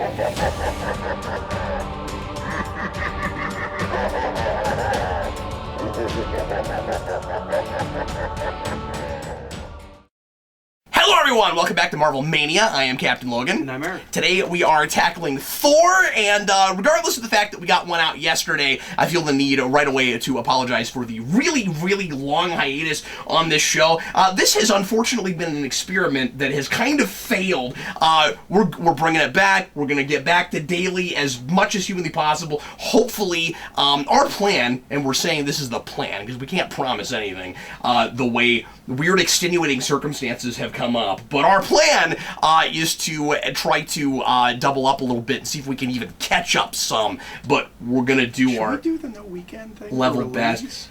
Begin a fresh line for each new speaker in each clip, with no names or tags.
Hello everyone, welcome back to Marvel Mania. I am Captain Logan.
And I'm Eric.
Today we are tackling Thor, and regardless of the fact that we got one out yesterday, I feel the need right away to apologize for the really long hiatus on this show. This has unfortunately been an experiment that has kind of failed. We're bringing it back. We're going to get back to daily as much as humanly possible. Hopefully, our plan, and we're saying this is the plan because we can't promise anything, the way weird extenuating circumstances have come up, but our plan is to try to double up a little bit and see if we can even catch up some. But we're gonna do
Should we do the no weekend thing?
Level best.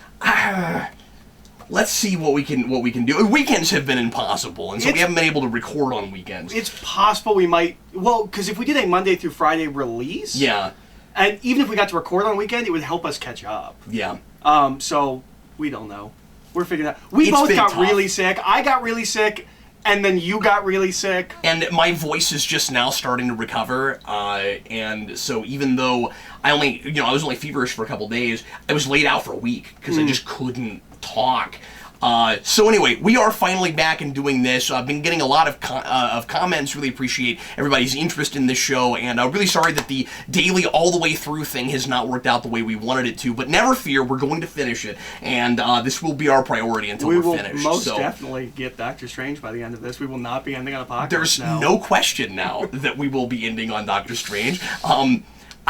Let's see what we can do. Weekends have been impossible, and so we haven't been able to record on weekends.
It's possible we might. Well, because if we did a Monday through Friday release,
yeah,
and even if we got to record on weekend, it would help us catch up.
Yeah.
So we don't know. We're figuring it out. We both got really sick. I got really sick, and then you got really sick.
And my voice is just now starting to recover, and so even though I was only feverish for a couple days, I was laid out for a week because I just couldn't talk. So anyway, we are finally back and doing this. I've been getting a lot of comments. Really appreciate everybody's interest in this show, and I'm really sorry that the daily all the way through thing has not worked out the way we wanted it to, but never fear, we're going to finish it, and this will be our priority until we're finished.
We will most definitely get Doctor Strange by the end of this. We will not be ending on Apocalypse.
There's no question now that we will be ending on Doctor Strange.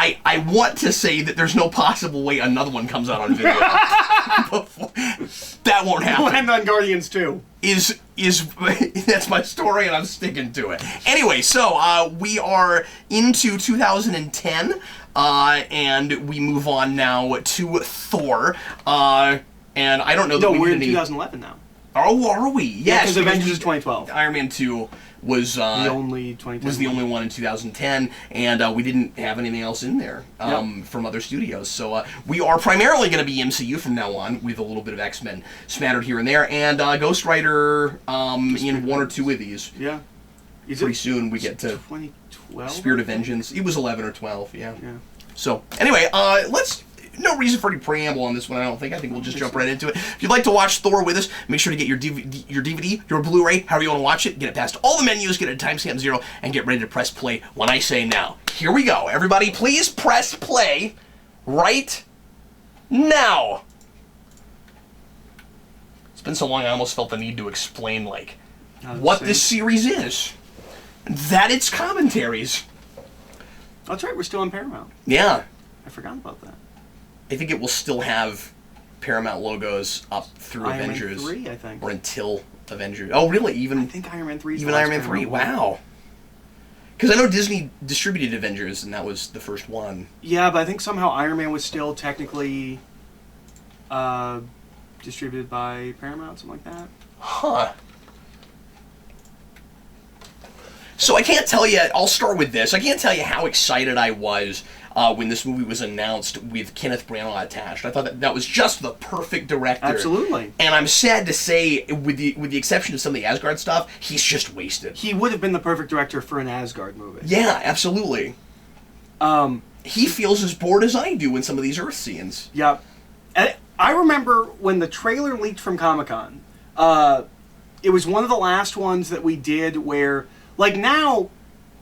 I want to say that there's no possible way another one comes out on video. That won't happen.
We'll end on Guardians 2.
That's my story, and I'm sticking to it. Anyway, so we are into 2010, and we move on now to Thor. And I don't know that
we're in 2011 now.
Oh, are we? Yes,
because Avengers is 2012.
Iron Man 2 was the only one in 2010, and we didn't have anything else in there from other studios. So we are primarily going to be MCU from now on, with a little bit of X-Men smattered here and there, and Ghost Rider in one or two of these.
Yeah.
Pretty soon we get to
2012.
Spirit of Vengeance. It was 11 or 12. Yeah. So anyway, no reason for any preamble on this one, I don't think. I think we'll just jump right into it. If you'd like to watch Thor with us, make sure to get your DVD, your Blu-ray, however you want to watch it. Get it past all the menus, get it at timestamp 0, and get ready to press play when I say now. Here we go. Everybody, please press play right now. It's been so long, I almost felt the need to explain, what this series is. That it's commentaries.
That's right, we're still on Paramount.
Yeah.
I forgot about that.
I think it will still have Paramount logos up through
Iron
Avengers.
Man 3, I think.
Or until Avengers. Oh, really?
I think Iron Man 3 is
even Iron Man 3? Wow. Because I know Disney distributed Avengers, and that was the first one.
Yeah, but I think somehow Iron Man was still technically distributed by Paramount, something like that.
Huh. So I can't tell you, I'll start with this. I can't tell you how excited I was when this movie was announced with Kenneth Branagh attached. I thought that was just the perfect director.
Absolutely.
And I'm sad to say, with the exception of some of the Asgard stuff, he's just wasted.
He would have been the perfect director for an Asgard movie.
Yeah, absolutely. He feels as bored as I do in some of these Earth scenes.
Yeah. I remember when the trailer leaked from Comic-Con, it was one of the last ones that we did where, now,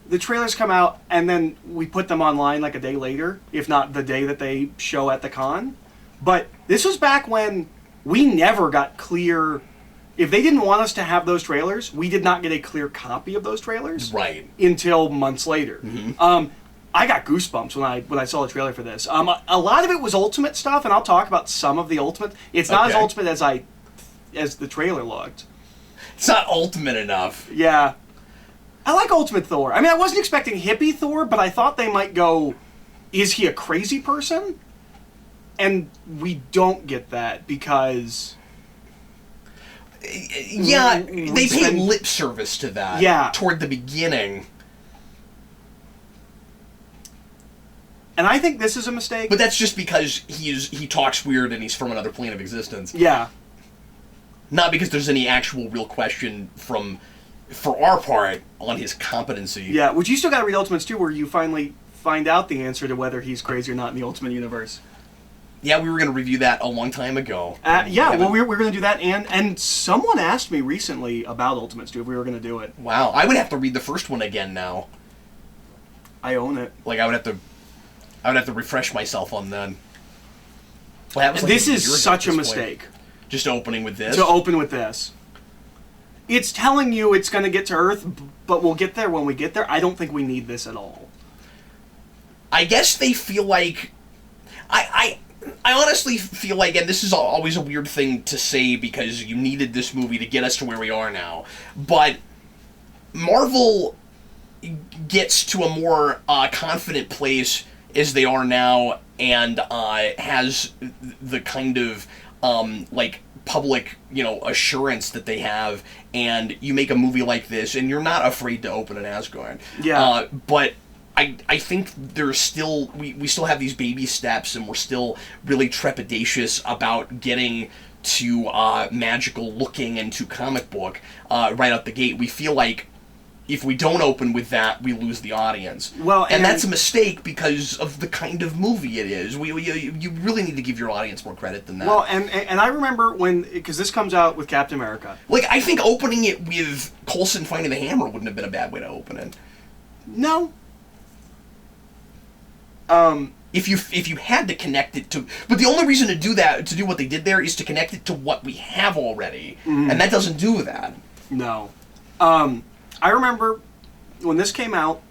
the trailers come out and then we put them online a day later, if not the day that they show at the con. But this was back when we never got clear. If they didn't want us to have those trailers, we did not get a clear copy of those trailers.
Right.
Until months later. Mm-hmm. I got goosebumps when I saw the trailer for this. A lot of it was Ultimate stuff, and I'll talk about some of the Ultimate. It's not as Ultimate as the trailer looked.
It's not Ultimate enough.
Yeah. I like Ultimate Thor. I mean, I wasn't expecting hippie Thor, but I thought they might go, is he a crazy person? And we don't get that because...
Yeah, they pay lip service to that toward the beginning.
And I think this is a mistake.
But that's just because he talks weird and he's from another plane of existence.
Yeah.
Not because there's any actual real question from for our part, on his competency.
Yeah, which you still got to read Ultimates too, where you finally find out the answer to whether he's crazy or not in the Ultimate Universe.
Yeah, we were going to review that a long time ago.
Well, we're going to do that, and someone asked me recently about Ultimates too, if we were going to do it.
Wow, I would have to read the first one again now.
I own it.
Like, I would have to refresh myself on that. Well,
This is such a mistake.
Just opening with this?
To open with this. It's telling you it's going to get to Earth, but we'll get there when we get there. I don't think we need this at all.
I guess they feel like... I honestly feel like, and this is always a weird thing to say because you needed this movie to get us to where we are now, but Marvel gets to a more confident place as they are now and has the kind of like public, assurance that they have, and you make a movie like this and you're not afraid to open an Asgard.
Yeah.
But I think there's still, we still have these baby steps, and we're still really trepidatious about getting to magical looking and to comic book right out the gate. We feel like if we don't open with that, we lose the audience.
Well,
and that's a mistake because of the kind of movie it is. You really need to give your audience more credit than that.
Well, and I remember because this comes out with Captain America.
Like, I think opening it with Coulson finding the hammer wouldn't have been a bad way to open it.
No.
If you had to connect it to, but the only reason to do what they did there, is to connect it to what we have already, and that doesn't do that.
No. I remember when this came out,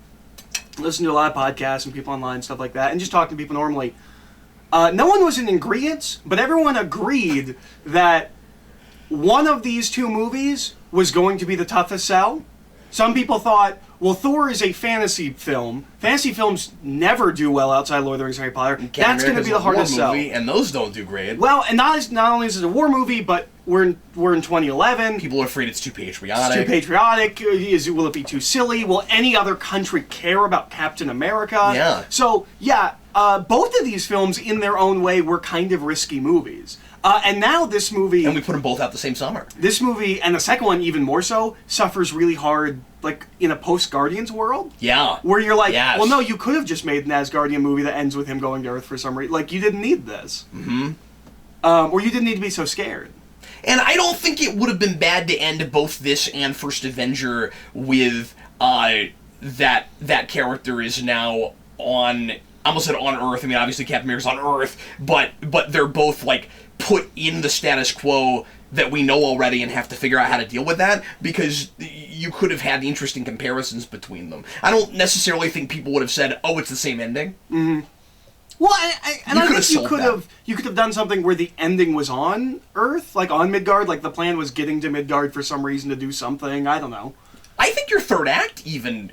listened to a lot of podcasts and people online, stuff like that, and just talking to people normally. No one was in agreement, but everyone agreed that one of these two movies was going to be the toughest sell. Some people thought, well, Thor is a fantasy film. Fantasy films never do well outside Lord of the Rings and Harry Potter. That's going to be the hardest sell.
And those don't do great.
Well, and not only is it a war movie, but we're in 2011.
People are afraid it's too patriotic.
It's too patriotic. Will it be too silly? Will any other country care about Captain America?
Yeah.
So, both of these films, in their own way, were kind of risky movies. And now this movie...
And we put them both out the same summer.
This movie, and the second one even more so, suffers really hard, like, in a post-Guardians world.
Yeah.
Where you're like,
yes.
Well, no, you could have just made an Asgardian movie that ends with him going to Earth for some reason. Like, you didn't need this.
Mm-hmm.
Or you didn't need to be so scared.
And I don't think it would have been bad to end both this and First Avenger with that character is now on... I almost said on Earth. I mean, obviously Captain America's on Earth, but they're both, like, put in the status quo that we know already and have to figure out how to deal with that, because you could have had interesting comparisons between them. I don't necessarily think people would have said, oh, it's the same ending.
Mm-hmm. Well, I think you could have done something where the ending was on Earth, like on Midgard, like the plan was getting to Midgard for some reason to do something. I don't know.
I think your third act even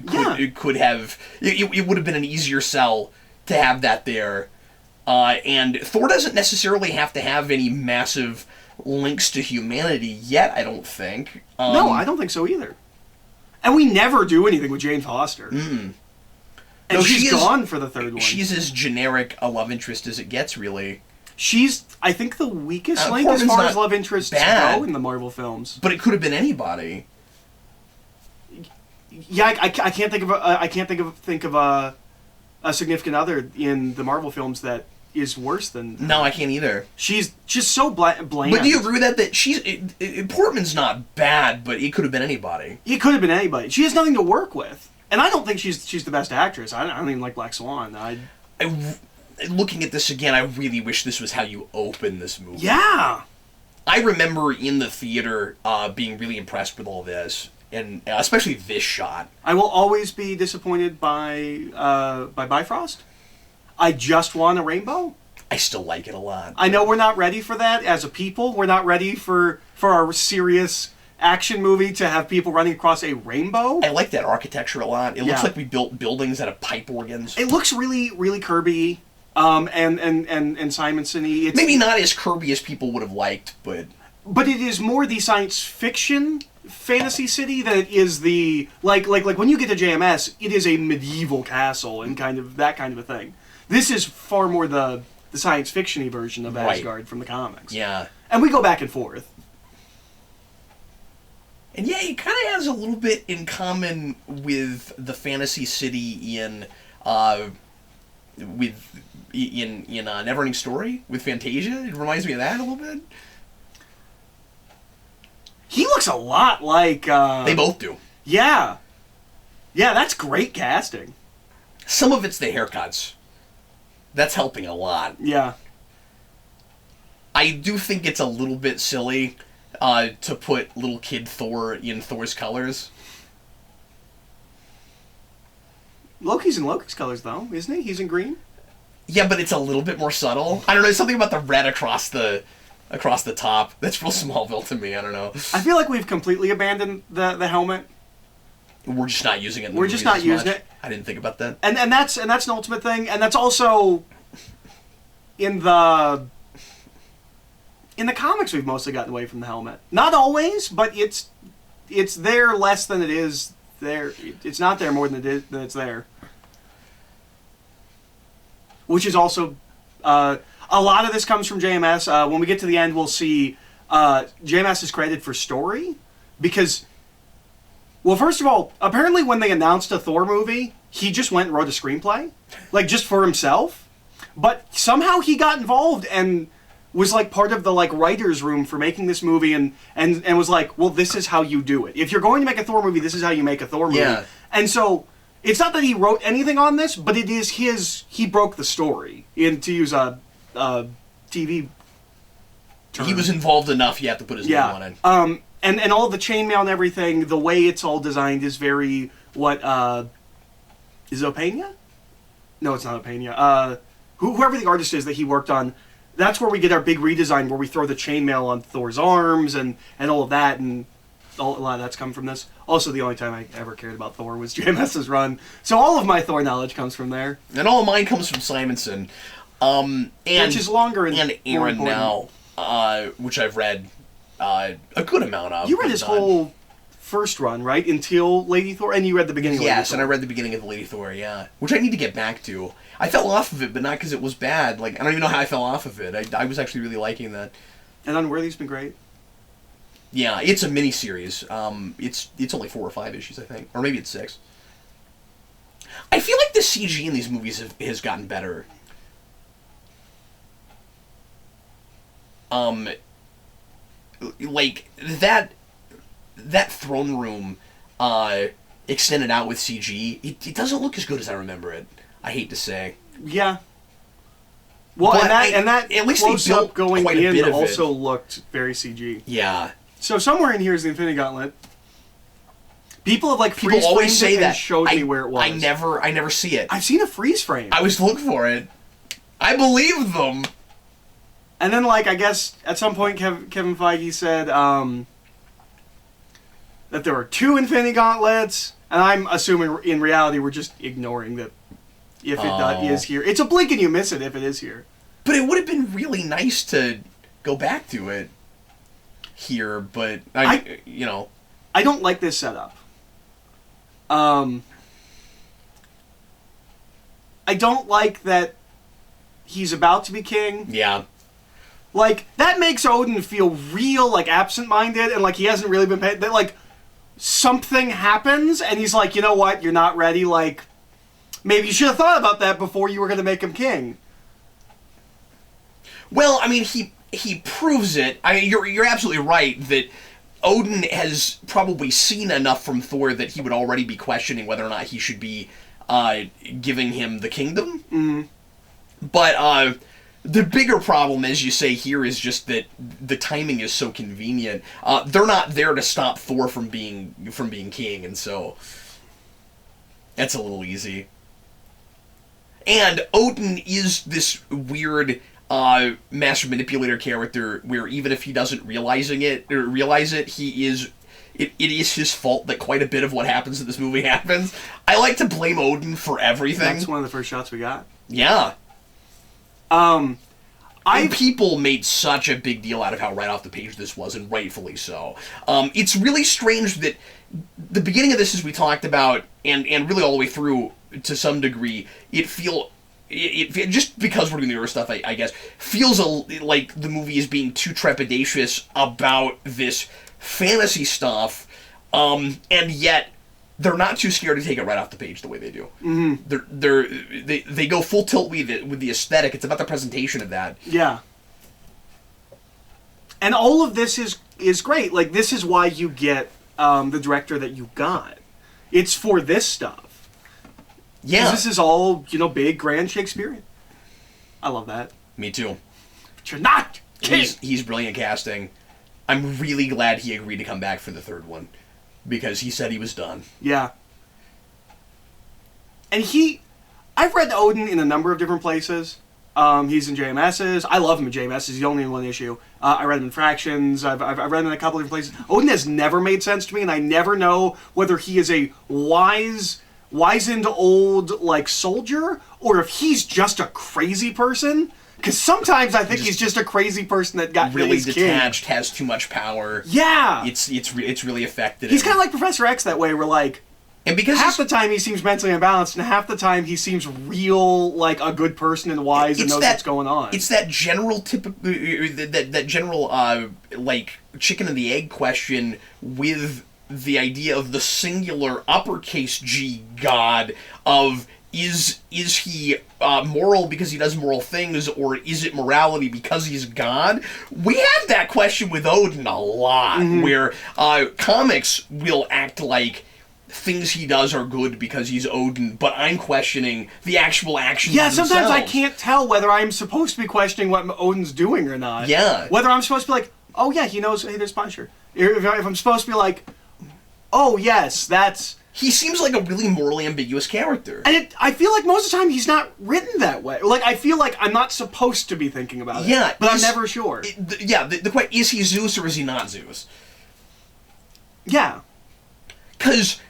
could have... It would have been an easier sell to have that there. And Thor doesn't necessarily have to have any massive links to humanity yet, I don't think.
No, I don't think so either. And we never do anything with Jane Foster.
Mm.
And no, she's gone for the third one.
She's as generic a love interest as it gets, really.
She's, I think, the weakest link as far as love interests go in the Marvel films.
But it could have been anybody.
Yeah, I can't think of a significant other in the Marvel films that is worse than her.
No, I can't either.
She's just so bland.
But do you agree with that? That Portman's not bad, but it could have been anybody.
It could have been anybody. She has nothing to work with. And I don't think she's the best actress. I don't even like Black Swan.
Looking at this again, I really wish this was how you open this movie.
Yeah!
I remember in the theater being really impressed with all this, and especially this shot.
I will always be disappointed by Bifrost. I just want a rainbow.
I still like it a lot.
I know we're not ready for that as a people. We're not ready for our serious action movie to have people running across a rainbow.
I like that architecture a lot. It looks like we built buildings out of pipe organs.
It looks really, really Kirby and Simonson-y. It's
maybe not as Kirby as people would have liked, but
it is more the science fiction fantasy city than it is the like when you get to JMS, it is a medieval castle and kind of that kind of a thing. This is far more the science fiction-y version of Asgard from the comics.
Yeah.
And we go back and forth.
And yeah, he kind of has a little bit in common with the fantasy city in Neverending Story with Fantasia. It reminds me of that a little bit.
He looks a lot like...
They both do.
Yeah. Yeah, that's great casting.
Some of it's the haircuts. That's helping a lot.
Yeah.
I do think it's a little bit silly to put little kid Thor in Thor's colors.
Loki's in Loki's colors, though, isn't he? He's in green?
Yeah, but it's a little bit more subtle. I don't know, there's something about the red across the top. That's real Smallville to me, I don't know.
I feel like we've completely abandoned the helmet.
We're just not using it in the
We're just not using it.
I didn't think about that.
And that's an ultimate thing, and that's also in the comics we've mostly gotten away from the helmet. Not always, but it's there less than it is there. It's not there more than it's there. Which is also a lot of this comes from JMS. When we get to the end, we'll see JMS is credited for story because, well, first of all, apparently when they announced a Thor movie, he just went and wrote a screenplay, like just for himself. But somehow he got involved and was like part of the like writers' room for making this movie, and was like, well, this is how you do it. If you're going to make a Thor movie, this is how you make a Thor movie.
Yeah.
And so it's not that he wrote anything on this, but it is he broke the story, to use a TV term.
He was involved enough, you have to put his name on it.
And all the chainmail and everything, the way it's all designed is very, is it Opena? No, it's not Opena. Whoever the artist is that he worked on, that's where we get our big redesign, where we throw the chainmail on Thor's arms and all of that, and a lot of that's come from this. Also, the only time I ever cared about Thor was JMS's run, so all of my Thor knowledge comes from there.
And all of mine comes from Simonson.
Which is longer
and Aaron now, which I've read a good amount of.
You read his whole first run, right? Until Lady Thor, and you read the beginning of Lady Thor.
Yes, and I read the beginning of the Lady Thor, yeah. Which I need to get back to. I fell off of it, but not because it was bad. Like, I don't even know how I fell off of it. I was actually really liking that.
And Unworthy's been great.
Yeah, it's a miniseries. It's only 4 or 5 issues, I think. Or maybe it's 6. I feel like the CG in these movies has gotten better. Like, that throne room extended out with CG, it doesn't look as good as I remember it. I hate to say.
Yeah. Well,
but
and that
at least they built
going
quite a
in
bit of
also
it.
looked very CG.
Yeah.
So somewhere in here is the Infinity Gauntlet. People have like
People always say that.
Showed me where it was.
I never see it.
I've seen a freeze frame.
I was looking for it. I believe them.
And then, like, I guess at some point Kevin Feige said that there were 2 Infinity Gauntlets, and I'm assuming in reality we're just ignoring that if it is here. It's a blink and you miss it if it is here.
But it would have been really nice to go back to it here, but I
don't like this setup. I don't like that he's about to be king.
Yeah.
Like, that makes Odin feel real, like, absent-minded, and, like, he hasn't really been paid. That, like, something happens, and he's like, you know what, you're not ready, like, maybe you should have thought about that before you were going to make him king.
Well, I mean, he proves it. I mean, you're absolutely right that Odin has probably seen enough from Thor that he would already be questioning whether or not he should be giving him the kingdom.
Mm-hmm.
But the bigger problem, as you say here, is just that the timing is so convenient. They're not there to stop Thor from being king, and so that's a little easy. And Odin is this weird master manipulator character where even if he doesn't realize it, he is. It is his fault that quite a bit of what happens in this movie happens. I like to blame Odin for everything.
That's one of the first shots we got.
Yeah.
And
people made such a big deal out of how right off the page this was, and rightfully so. It's really strange that the beginning of this, as we talked about, and really all the way through to some degree, it just because we're doing the Earth stuff, I guess, feels like the movie is being too trepidatious about this fantasy stuff And yet, they're not too scared to take it right off the page the way they do. They go full tilt with the aesthetic. It's about the presentation of that.
Yeah. And all of this is great. Like, this is why you get the director that you got. It's for this stuff.
Yeah.
This is all, big, grand Shakespearean. I love that.
Me too.
But you're not kidding.
He's brilliant casting. I'm really glad he agreed to come back for the third one, because he said he was done.
Yeah. And I've read Odin in a number of different places. He's in JMS's. I love him in JMS's. He's only in one issue. I read him in Fractions. I've read him in a couple of different places. Odin has never made sense to me, and I never know whether he is a wizened old, soldier, or if he's just a crazy person. Because sometimes I think he's just a crazy person that got
really
his
detached,
king.
has too much power.
Yeah,
it's really affected.
He's kind of like Professor X that way. Where
and because
half the time he seems mentally imbalanced, and half the time he seems real, like a good person and wise and knows what's going on.
It's that general that general chicken and the egg question with the idea of the singular uppercase G God of. Is he moral because he does moral things, or is it morality because he's God? We have that question with Odin a lot, where comics will act like things he does are good because he's Odin, but I'm questioning the actual actions themselves.
Sometimes I can't tell whether I'm supposed to be questioning what Odin's doing or not.
Yeah.
Whether I'm supposed to be like, oh yeah, he knows, hey, there's Punisher. If I'm supposed to be like, oh yes, that's...
He seems like a really morally ambiguous character.
And I feel like most of the time he's not written that way. Like, I feel like I'm not supposed to be thinking about it.
Yeah.
But I'm never sure.
The question, is he Zeus or is he not Zeus?
Yeah.
Because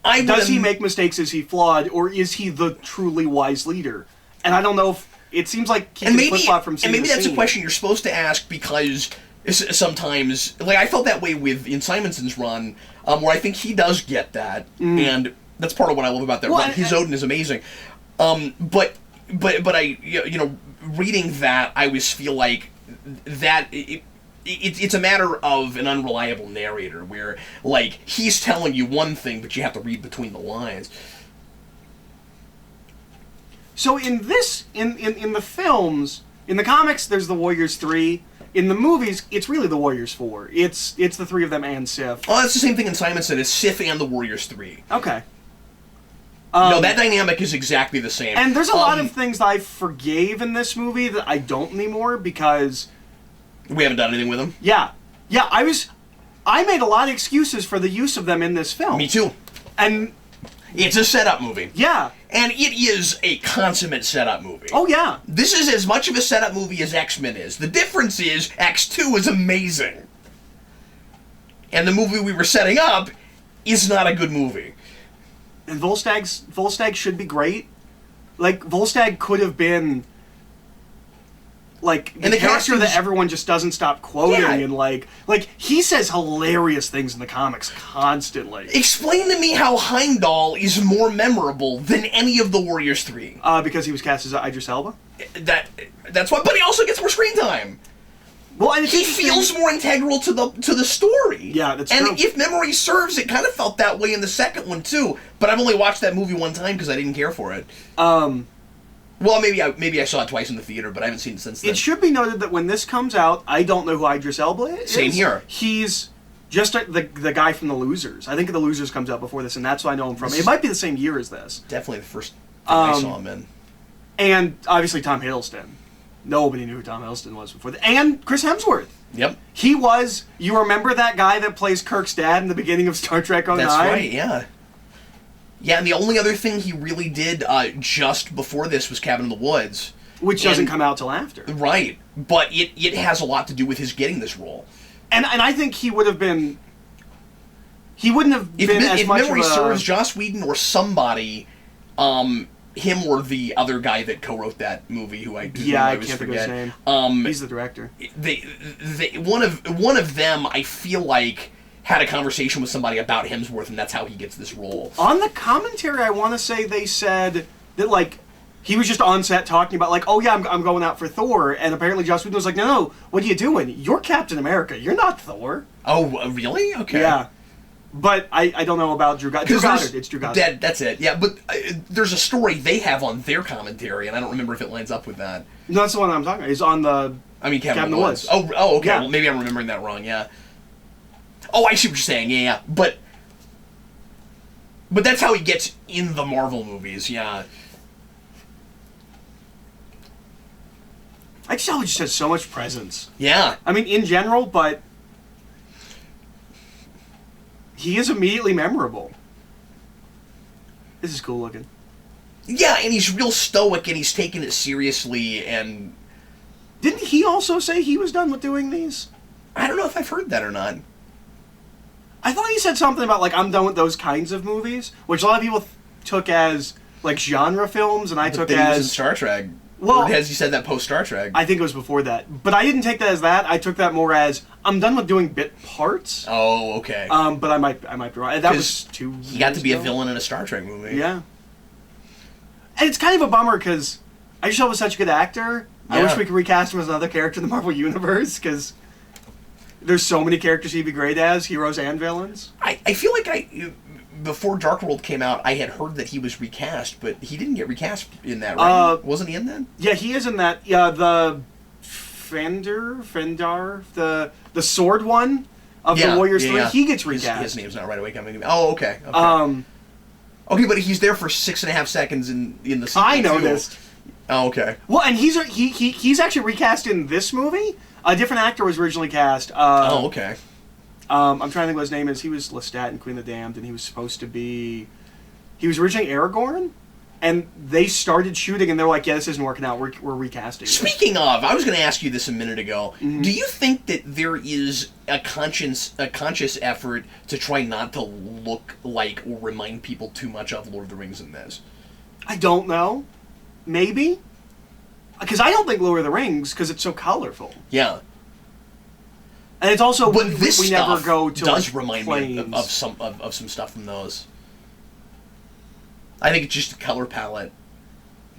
does he make mistakes? Is he flawed? Or is he the truly wise leader? And I don't know if... It seems like he can flip-flop from scene to scene.
And maybe that's a question you're supposed to ask because... Sometimes, I felt that way in Simonson's run, where I think he does get that, and that's part of what I love about that run. His Odin is amazing, but I, reading that, I always feel like that it's a matter of an unreliable narrator, where he's telling you one thing, but you have to read between the lines.
So in the films, in the comics, there's the Warriors 3. In the movies, it's really the Warriors 4. It's the three of them and Sif.
Oh, that's the same thing in Simonson. It's Sif and the Warriors 3.
Okay.
No, that dynamic is exactly the same.
And there's a lot of things that I forgave in this movie that I don't anymore because...
We haven't done anything with them?
Yeah. Yeah, I made a lot of excuses for the use of them in this film.
Me too.
And...
It's a setup movie.
Yeah.
And it is a consummate setup movie.
Oh, yeah.
This is as much of a setup movie as X-Men is. The difference is X2 is amazing. And the movie we were setting up is not a good movie.
And Volstagg should be great. Volstagg could have been... the character that everyone just doesn't stop quoting, and he says hilarious things in the comics constantly.
Explain to me how Heimdall is more memorable than any of the Warriors 3.
Because he was cast as Idris Elba?
That's why, but he also gets more screen time.
Well, and
he feels more integral to the story.
Yeah, that's true.
And if memory serves, it kind of felt that way in the second one too. But I've only watched that movie one time because I didn't care for it. Well, maybe I saw it twice in the theater, but I haven't seen it since then.
It should be noted that when this comes out, I don't know who Idris Elba is.
Same here.
He's just the guy from The Losers. I think The Losers comes out before this, and that's what I know him from. It might be the same year as this.
Definitely the first thing I saw him in.
And obviously Tom Hiddleston. Nobody knew who Tom Hiddleston was before that. And Chris Hemsworth.
Yep.
He was... You remember that guy that plays Kirk's dad in the beginning of Star Trek 09?
That's right, yeah. Yeah, and the only other thing he really did just before this was Cabin in the Woods.
Which doesn't come out till after.
Right. But it has a lot to do with his getting this role.
And I think he would have been... He wouldn't have been as much of a...
If memory serves, Joss Whedon or somebody... him or the other guy that co-wrote that movie, who I
can't think of his name. He's the director.
One of them, I feel like, had a conversation with somebody about Hemsworth, and that's how he gets this role.
On the commentary, I want to say they said that he was just on set talking about oh yeah, I'm going out for Thor, and apparently Joss Whedon was like, no, what are you doing? You're Captain America. You're not Thor.
Oh, really? Okay.
Yeah. But I don't know about Drew Goddard. It's Drew Goddard.
That's it. Yeah, but there's a story they have on their commentary, and I don't remember if it lines up with that.
No, that's the one I'm talking about. It's on the...
Cabin in the Woods. Oh, okay.
Yeah.
Well, maybe I'm remembering that wrong, yeah. Oh, I see what you're saying, yeah. But that's how he gets in the Marvel movies, yeah.
I just always just has so much presence.
Yeah.
I mean, in general, but he is immediately memorable. This is cool looking.
Yeah, and he's real stoic, and he's taking it seriously, and...
Didn't he also say he was done with doing these?
I don't know if I've heard that or not.
I thought he said something about, like, I'm done with those kinds of movies, which a lot of people took as, like, genre films, and I took
then
as...
he was in Star Trek.
Well,
or has he said that post-Star Trek?
I think it was before that. But I didn't take that as that. I took that more as, I'm done with doing bit parts.
Oh, okay.
But I might be wrong. That was 2 years
He got to be
ago.
a villain in a Star Trek movie.
Yeah. And it's kind of a bummer, because I just thought he was such a good actor. I wish we could recast him as another character in the Marvel Universe, because there's so many characters he'd be great as, heroes and villains.
I feel like before Dark World came out, I had heard that he was recast, but he didn't get recast in that, right? Wasn't he in that?
Yeah, he is in that. Yeah, the Fendar, the sword one of the Warriors 3, he gets recast.
His name's not right away coming to me. Oh, okay. Okay, but he's there for 6.5 seconds in the sequel.
I noticed.
Oh, okay.
Well, and he's actually recast in this movie. A different actor was originally cast.
Okay.
I'm trying to think what his name is. He was Lestat in Queen of the Damned, and he was supposed to be... He was originally Aragorn, and they started shooting, and they're like, yeah, this isn't working out. We're recasting it.
Speaking of, I was going to ask you this a minute ago.
Mm-hmm.
Do you think that there is a conscious effort to try not to look like or remind people too much of Lord of the Rings in this?
I don't know. Maybe. Because I don't think Lord of the Rings, because it's so colorful.
Yeah.
And it's also
but this
we
stuff
never go to
does
like,
remind
planes.
me of some stuff from those. I think it's just a color palette.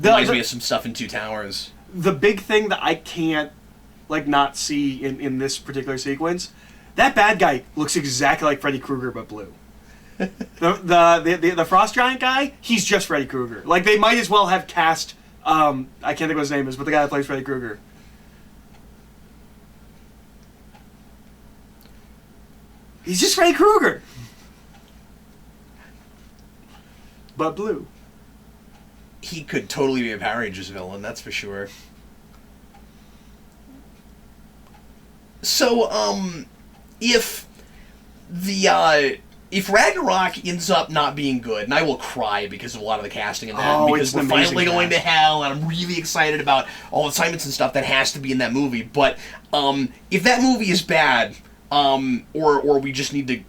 Reminds me of some stuff in Two Towers.
The big thing that I can't not see in this particular sequence, that bad guy looks exactly like Freddy Krueger but blue. the Frost Giant guy, he's just Freddy Krueger. Like they might as well have cast I can't think what his name is, but the guy that plays Freddy Krueger. He's just Freddy Krueger. But blue.
He could totally be a Power Rangers villain, that's for sure. So, if Ragnarok ends up not being good, and I will cry because of a lot of the casting in that, because we're finally going to hell, and I'm really excited about all the assignments and stuff that has to be in that movie. But if that movie is bad, or we just need to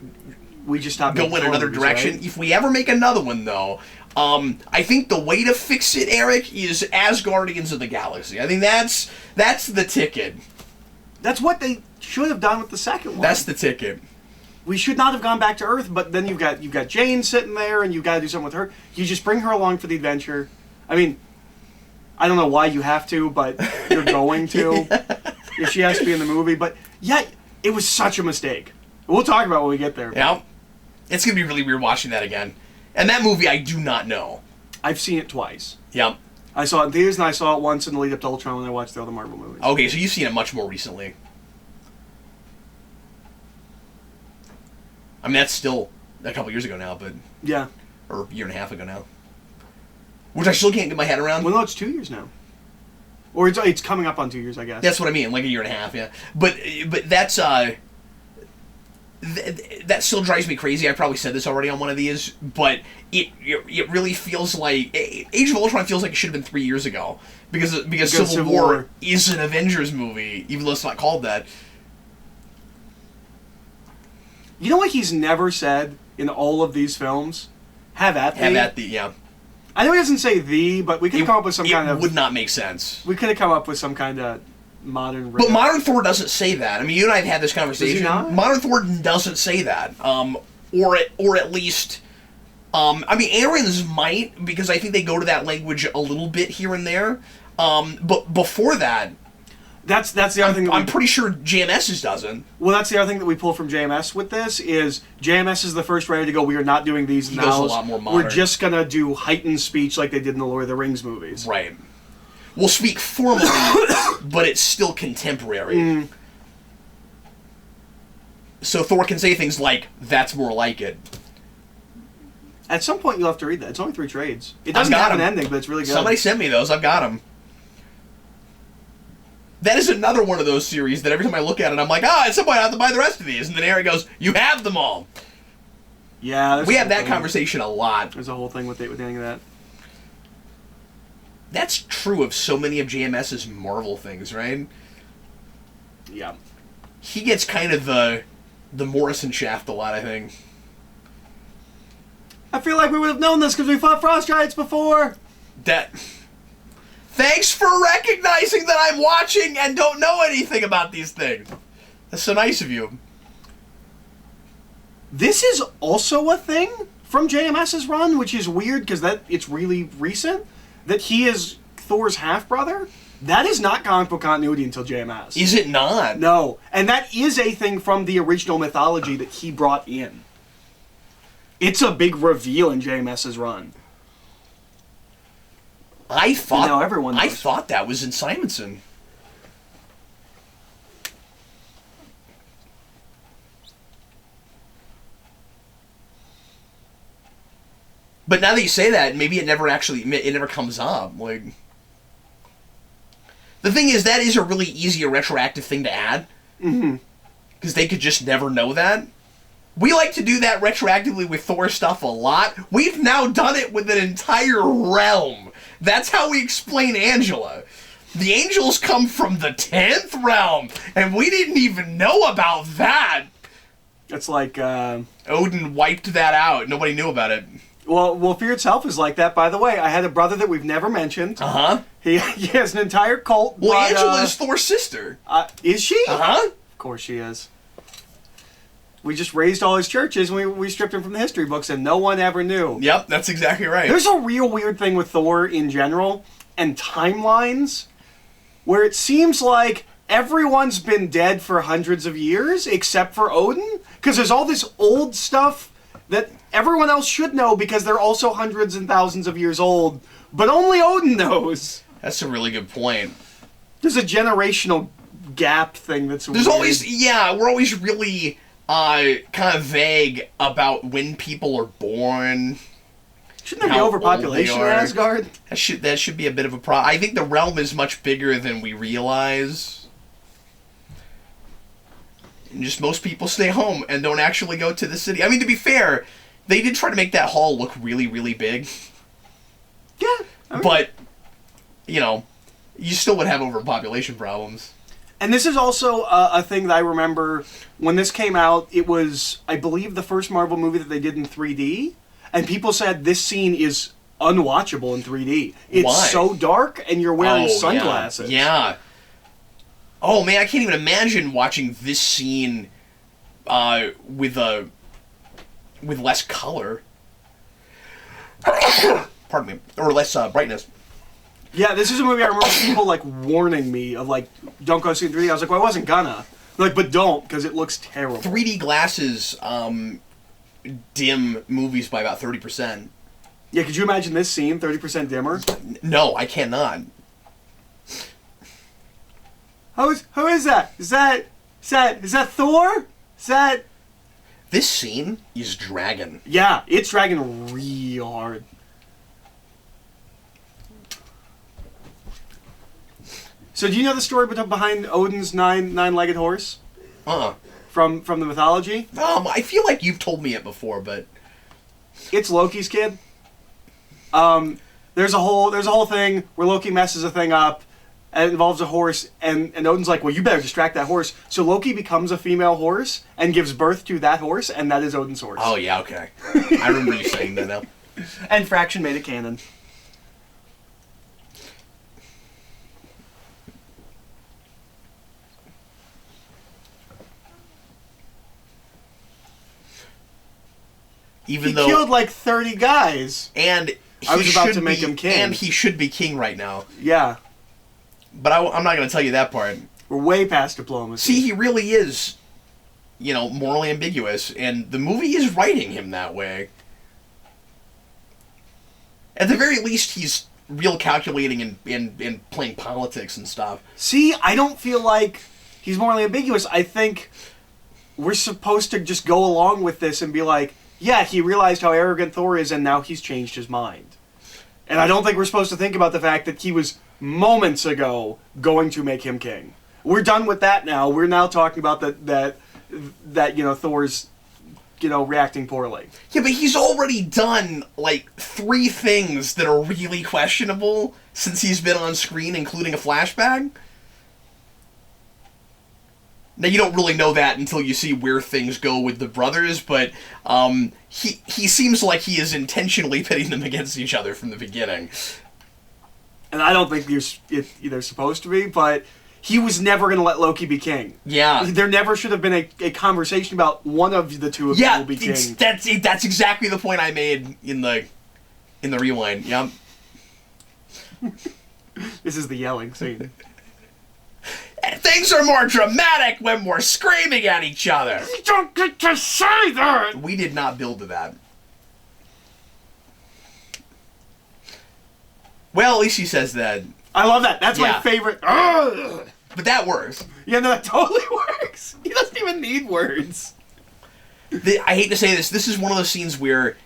go in another direction. Right? If we ever make another one, though, I think the way to fix it, Eric, is as Guardians of the Galaxy. I think that's the ticket.
That's what they should have done with the second one.
That's the ticket.
We should not have gone back to Earth, but then you've got Jane sitting there, and you've got to do something with her. You just bring her along for the adventure. I mean, I don't know why you have to, but you're going to if she has to be in the movie. But yeah, it was such a mistake. We'll talk about it when we get there.
Yeah, it's gonna be really weird watching that again. And that movie, I do not know.
I've seen it twice.
Yep.
I saw it in theaters, and I saw it once in the lead up to Ultron when I watched the other Marvel movies.
Okay, so you've seen it much more recently. I mean, that's still a couple years ago now, but...
Yeah.
Or a year and a half ago now. Which I still can't get my head around.
Well, no, it's 2 years now. Or it's coming up on 2 years, I guess.
That's what I mean, like a year and a half, yeah. But that's... that still drives me crazy. I probably said this already on one of these, but it really feels like... Age of Ultron feels like it should have been 3 years ago. Because Civil War is an Avengers movie, even though it's not called that.
You know what he's never said in all of these films? Have at thee.
Yeah.
I know he doesn't say thee, but we could come up with some kind of...
It would not make sense.
We could have come up with some kind of modern...
But Modern Thor doesn't say that. I mean, you and I have had this conversation.
Does he not?
Modern Thor doesn't say that. Or at least... I mean, Aaron's might, because I think they go to that language a little bit here and there. But before that...
That's the other thing.
I'm pretty sure JMS's doesn't.
Well, that's the other thing that we pull from JMS with this is JMS is the first writer to go, we are not doing these now.
He goes a lot more modern.
We're just going to do heightened speech like they did in the Lord of the Rings movies.
Right. We'll speak formally, but it's still contemporary. So Thor can say things like, that's more like it.
At some point, you'll have to read that. It's only 3 trades. It doesn't have an ending, but it's really good.
Somebody sent me those. I've got them. That is another one of those series that every time I look at it, I'm like, at some point I have to buy the rest of these. And then Aaron goes, you have them all.
Yeah.
We have that conversation a lot.
There's a whole thing with any of that.
That's true of so many of JMS's Marvel things, right?
Yeah.
He gets kind of the Morrison shaft a lot, I think.
I feel like we would have known this because we fought Frost Giants before.
Thanks for recognizing that I'm watching and don't know anything about these things. That's so nice of you.
This is also a thing from JMS's run, which is weird because it's really recent, that he is Thor's half-brother. That is not comic book continuity until JMS.
Is it not?
No. And that is a thing from the original mythology that he brought in. It's a big reveal in JMS's run.
I thought
everyone knows.
I thought that was in Simonson. But now that you say that, maybe it never comes up. Like, the thing is, that is a really easy retroactive thing to add. Because they could just never know that. We like to do that retroactively with Thor stuff a lot. We've now done it with an entire realm. That's how we explain Angela. The angels come from the 10th realm, and we didn't even know about that.
It's like,
Odin wiped that out. Nobody knew about it.
Well, Fear itself is like that, by the way. I had a brother that we've never mentioned.
Uh-huh.
He has an entire cult.
Well, Angela is Thor's sister.
Is she?
Uh-huh.
Of course she is. We just raised all his churches, and we stripped him from the history books, and no one ever knew.
Yep, that's exactly right.
There's a real weird thing with Thor in general, and timelines, where it seems like everyone's been dead for hundreds of years, except for Odin, because there's all this old stuff that everyone else should know, because they're also hundreds and thousands of years old, but only Odin knows.
That's a really good point.
There's a generational gap thing that's
There's
weird.
always, we're always really... kind of vague about when people are born.
Shouldn't there be overpopulation in Asgard?
That should be a bit of a problem. I think the realm is much bigger than we realize. And just most people stay home and don't actually go to the city. I mean, to be fair, they did try to make that hall look really, really big.
Yeah.
But, you still would have overpopulation problems.
And this is also a thing that I remember when this came out. It was, I believe, the first Marvel movie that they did in 3D. And people said this scene is unwatchable in 3D. It's so dark, and you're wearing sunglasses.
Yeah. Oh, man, I can't even imagine watching this scene with less color. Pardon me. Or less brightness.
Yeah, this is a movie I remember people, warning me of, don't go see it in 3D. I was like, well, I wasn't gonna. They're like, but don't, because it looks terrible.
3D glasses dim movies by about 30%.
Yeah, could you imagine this scene, 30% dimmer?
No, I cannot.
Who is that? Is that Thor? Is that...
This scene is dragging.
Yeah, it's dragging real hard. So do you know the story behind Odin's nine-legged horse? From the mythology?
I feel like you've told me it before, but
it's Loki's kid. There's a whole thing where Loki messes a thing up, and it involves a horse, and Odin's like, well, you better distract that horse. So Loki becomes a female horse and gives birth to that horse, and that is Odin's horse.
Oh yeah, okay. I remember you saying that now.
And Fraction made it canon.
He
killed 30 guys.
And
I was about to make him king.
And he should be king right now.
Yeah.
But I'm not going to tell you that part.
We're way past diplomacy.
See, he really is, morally ambiguous, and the movie is writing him that way. At the very least, he's real calculating and playing politics and stuff.
See, I don't feel like he's morally ambiguous. I think we're supposed to just go along with this and be like, yeah, he realized how arrogant Thor is, and now he's changed his mind. And I don't think we're supposed to think about the fact that he was moments ago going to make him king. We're done with that now. We're now talking about that Thor's reacting poorly.
Yeah, but he's already done, 3 things that are really questionable since he's been on screen, including a flashback. Now, you don't really know that until you see where things go with the brothers, but he seems like he is intentionally pitting them against each other from the beginning.
And I don't think they're supposed to be, but he was never going to let Loki be king.
Yeah.
There never should have been a conversation about one of the two of them will be king.
That's exactly the point I made in the rewind. Yep.
This is the yelling scene.
Things are more dramatic when we're screaming at each other.
You don't get to say that!
We did not build to that. Well, at least he says that.
I love that. That's my favorite. Ugh.
But that works.
Yeah, no, that totally works. He doesn't even need words.
I hate to say this. This is one of those scenes where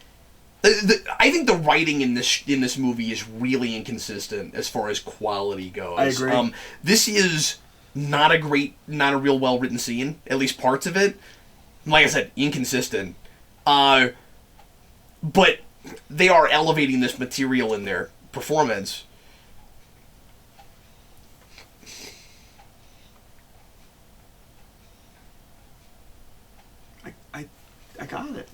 I think the writing in this movie is really inconsistent as far as quality goes.
I agree.
This is not a real well written scene. At least parts of it. Like I said, inconsistent. But they are elevating this material in their performance.
I got it.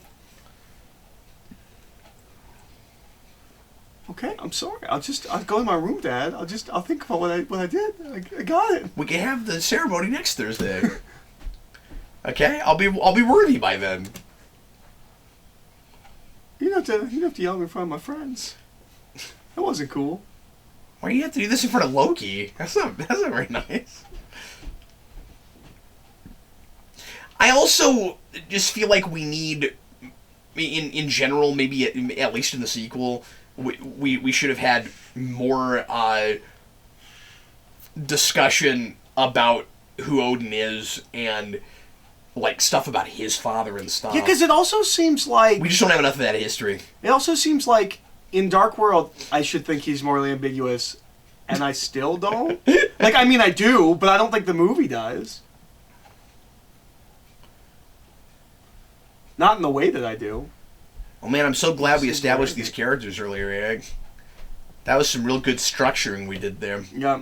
Okay, I'm sorry. I'll go in my room, Dad. I'll think about what I did. I got it.
We can have the ceremony next Thursday. Okay, I'll be worthy by then.
You don't have to yell at me in front of my friends. That wasn't cool.
Why do you have to do this in front of Loki? That's not very nice. I also just feel like we need, in general, maybe at least in the sequel, we should have had more discussion about who Odin is and stuff about his father and stuff.
Yeah, because it also seems like
we just don't have enough of that history.
It also seems like in Dark World, I should think he's morally ambiguous, and I still don't. I do, but I don't think the movie does. Not in the way that I do.
Oh man, I'm so glad we established these characters earlier, Egg. That was some real good structuring we did there.
Yeah.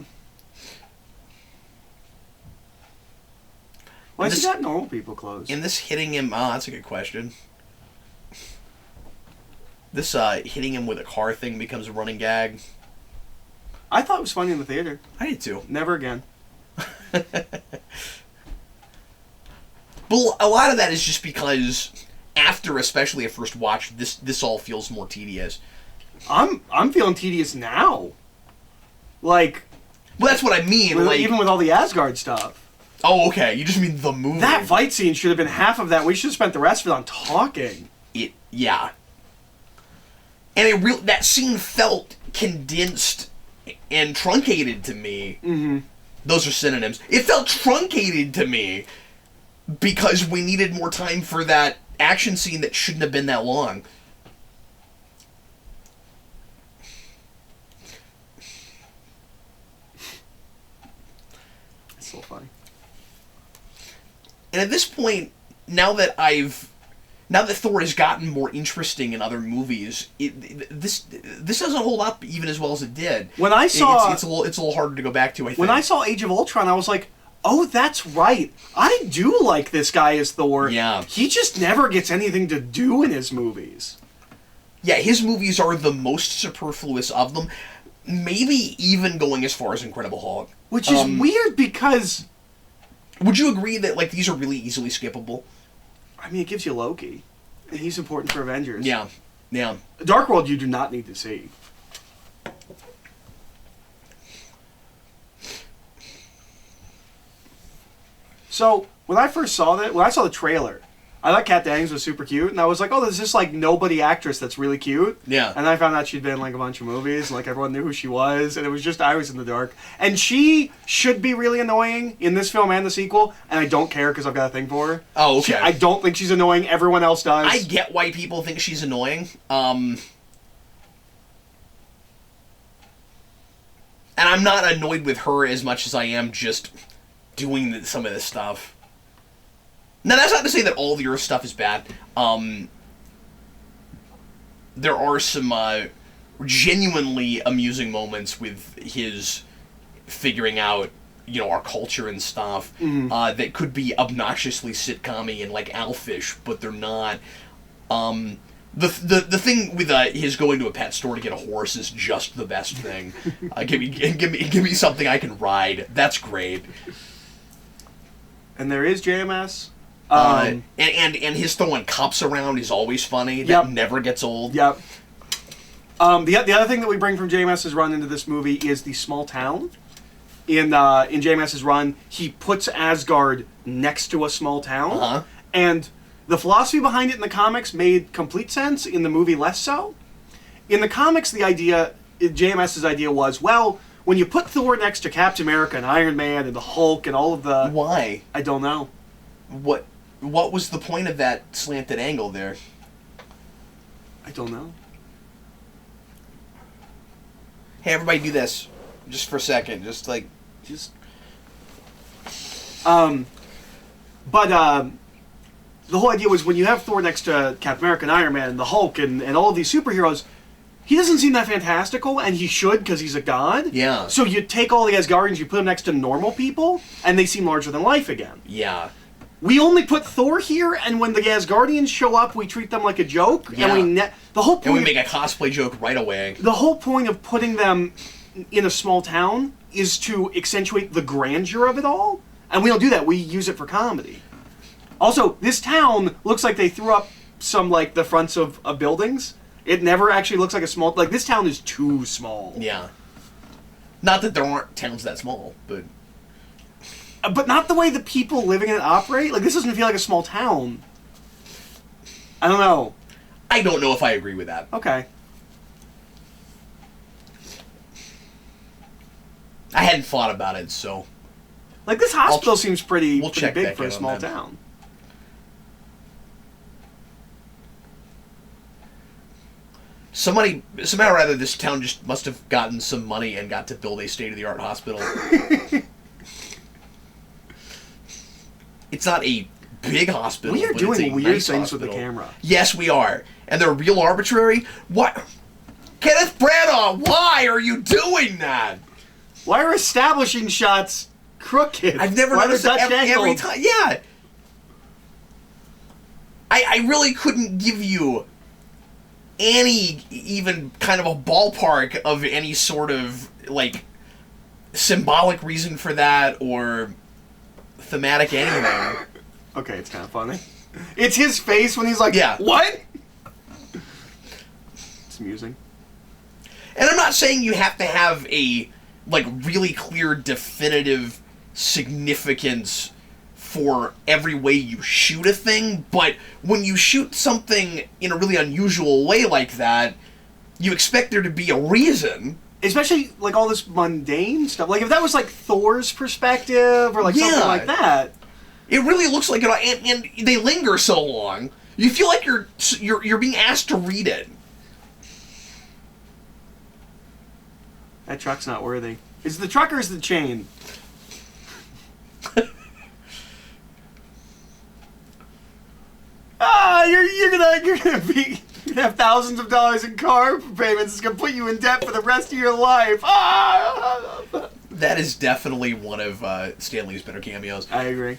Why has he got normal people clothes?
And this hitting him, that's a good question. This hitting him with a car thing becomes a running gag.
I thought it was funny in the theater.
I did too.
Never again.
But a lot of that is just because after, especially a first watch, this all feels more tedious.
I'm feeling tedious now. Well,
that's what I mean.
Even with all the Asgard stuff.
Oh, okay. You just mean the movie.
That fight scene should have been half of that. We should have spent the rest of it on talking.
Yeah. And that scene felt condensed and truncated to me.
Mm-hmm.
Those are synonyms. It felt truncated to me because we needed more time for that action scene that shouldn't have been that long.
It's so funny.
And at this point, now that Thor has gotten more interesting in other movies, this doesn't hold up even as well as it did.
When I saw
it's a little harder to go back to. I think.
When I saw Age of Ultron, I was like, oh, that's right. I do like this guy as Thor.
Yeah.
He just never gets anything to do in his movies.
Yeah, his movies are the most superfluous of them. Maybe even going as far as Incredible Hulk.
Which is weird because...
Would you agree that these are really easily skippable?
I mean, it gives you Loki. And he's important for Avengers.
Yeah.
Dark World you do not need to see. So when I saw the trailer, I thought Kat Dennings was super cute, and I was like, oh, there's this like nobody actress that's really cute.
Yeah.
And I found out she'd been in like a bunch of movies, and like everyone knew who she was, and it was just I was in the dark. And she should be really annoying in this film and the sequel, and I don't care because I've got a thing for her.
Oh, okay.
I don't think she's annoying. Everyone else does.
I get why people think she's annoying. And I'm not annoyed with her as much as I am just doing some of this stuff. Now, that's not to say that all the Earth stuff is bad. There are some genuinely amusing moments with his figuring out, our culture and stuff that could be obnoxiously sitcom-y and like Owlfish, but they're not. The thing with his going to a pet store to get a horse is just the best thing. Give me something I can ride. That's great.
And there is JMS.
And his throwing cups around is always funny. That never gets old.
Yep. The other thing that we bring from JMS's run into this movie is the small town. In JMS's run, he puts Asgard next to a small town, and the philosophy behind it in the comics made complete sense. In the movie, less so. In the comics, JMS's idea was, well, when you put Thor next to Captain America and Iron Man and the Hulk and all of the...
Why?
I don't know.
What was the point of that slanted angle there?
I don't know.
Hey, everybody do this. Just for a second.
But the whole idea was when you have Thor next to Captain America and Iron Man and the Hulk and all of these superheroes, he doesn't seem that fantastical, and he should because he's a god.
Yeah.
So you take all the Asgardians, you put them next to normal people, and they seem larger than life again.
Yeah.
We only put Thor here, and when the Asgardians show up, we treat them like a joke.
Yeah.
And the whole point.
And we make a cosplay joke right away.
The whole point of putting them in a small town is to accentuate the grandeur of it all, and we don't do that. We use it for comedy. Also, this town looks like they threw up some like the fronts of buildings. It never actually looks like a small. Like this town is too small.
Yeah. Not that there aren't towns that small, but.
But not the way the people living in it operate. Like, this doesn't feel like a small town. I don't know.
I don't know if I agree with that.
Okay.
I hadn't thought about it, so...
Like, this hospital seems pretty
check
big
back
for a
in on
small
that.
town.
Somehow or other, this town just must have gotten some money and got to build a state-of-the-art hospital. It's not a big hospital.
We are
but
doing
it's a
weird
nice
things
hospital.
with the camera.
Yes, we are. And they're real arbitrary. What? Kenneth Branagh, why are you doing that?
Why are establishing shots crooked?
I've never noticed that every time. Yeah. I really couldn't give you any even kind of a ballpark of any sort of, like, symbolic reason for that or thematic anything.
Okay, it's kind of funny. It's his face when he's like,
yeah.
What? It's amusing.
And I'm not saying you have to have a, like, really clear, definitive significance for every way you shoot a thing, but when you shoot something in a really unusual way like that, you expect there to be a reason.
Especially, like, all this mundane stuff. Like, if that was, like, Thor's perspective or, like, something like that.
It really looks like it, and they linger so long. You feel like you're being asked to read it.
That truck's not worthy. Is the truck or is the chain? You're gonna have thousands of dollars in car payments. It's gonna put you in debt for the rest of your life.
That is definitely one of Stan Lee's better cameos.
I agree.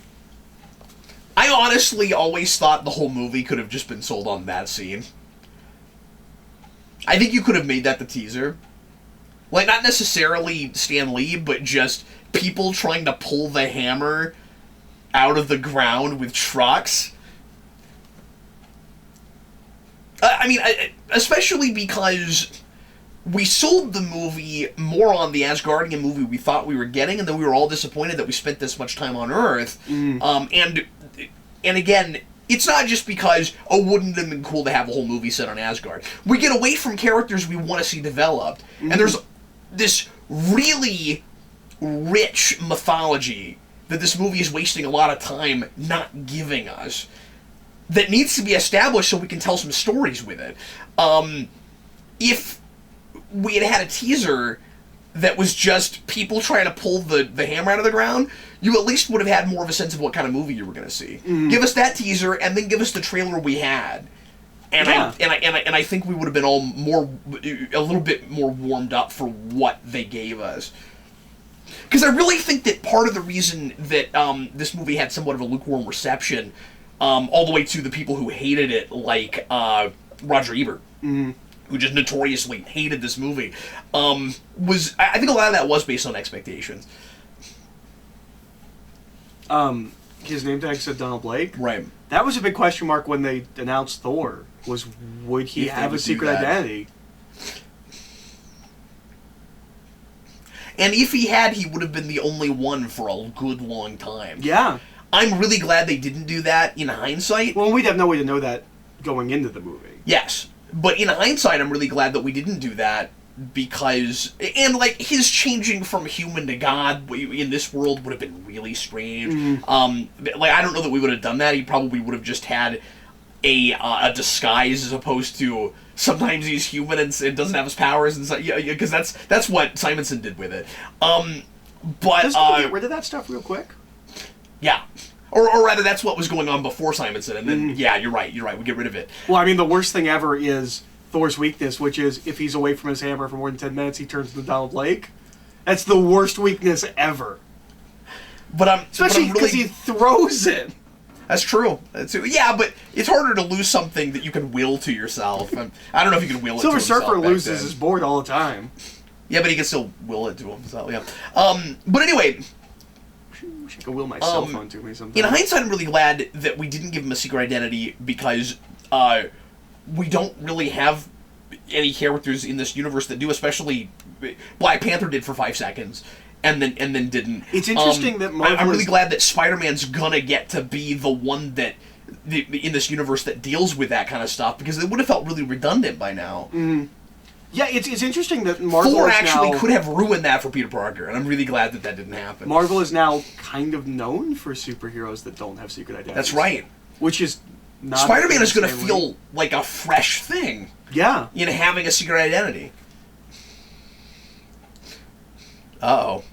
I honestly always thought the whole movie could have just been sold on that scene. I think you could have made that the teaser. Like, not necessarily Stan Lee, but just people trying to pull the hammer out of the ground with trucks. I mean, especially because we sold the movie more on the Asgardian movie we thought we were getting, and then we were all disappointed that we spent this much time on Earth. And again, it's not just because, wouldn't it have been cool to have a whole movie set on Asgard. We get away from characters we want to see developed, and there's this really rich mythology that this movie is wasting a lot of time not giving us, that needs to be established so we can tell some stories with it. If we had a teaser that was just people trying to pull the hammer out of the ground, you at least would have had more of a sense of what kind of movie you were going to see. Give us that teaser, and then give us the trailer we had. And I think we would have been a little bit more warmed up for what they gave us. Because I really think that part of the reason that this movie had somewhat of a lukewarm reception, all the way to the people who hated it, like Roger Ebert, who just notoriously hated this movie, was, I think a lot of that was based on expectations.
His name tag said Donald Blake.
Right.
That was a big question mark when they announced Thor, was would he have a secret identity?
And if he had, he would have been the only one for a good long time.
Yeah.
I'm really glad they didn't do that in hindsight.
Well, we'd have no way to know that going into the movie.
Yes. But in hindsight, I'm really glad that we didn't do that, because... And, like, his changing from human to God in this world would have been really strange. Like, I don't know that we would have done that. He probably would have just had a disguise, as opposed to... Sometimes he's human and doesn't have his powers, and because that's what Simonson did with it. But
doesn't he get rid of that stuff real quick?
Yeah, or rather, that's what was going on before Simonson, and then yeah, you're right, we get rid of it.
Well, I mean, the worst thing ever is Thor's weakness, which is if he's away from his hammer for more than 10 minutes, he turns into Donald Blake. That's the worst weakness ever. Especially because he throws it.
That's true. Yeah, but it's harder to lose something that you can will to yourself. I don't know if you can will it to himself.
Silver Surfer loses his board all the time.
Yeah, but he can still will it to himself, yeah. But anyway...
I wish I could will my cell phone to me sometime.
In hindsight, I'm really glad that we didn't give him a secret identity, because we don't really have any characters in this universe that do, especially Black Panther did for 5 seconds. And then didn't.
It's interesting that Marvel
I'm really glad that Spider-Man's gonna get to be the one that in this universe that deals with that kind of stuff, because it would have felt really redundant by now.
Yeah, it's interesting that Marvel
Thor actually could have ruined that for Peter Parker, and I'm really glad that didn't happen.
Marvel is now kind of known for superheroes that don't have secret identities.
That's right.
Which is not...
Spider-Man is going to feel like a fresh thing.
Yeah.
In having a secret identity. Uh-oh.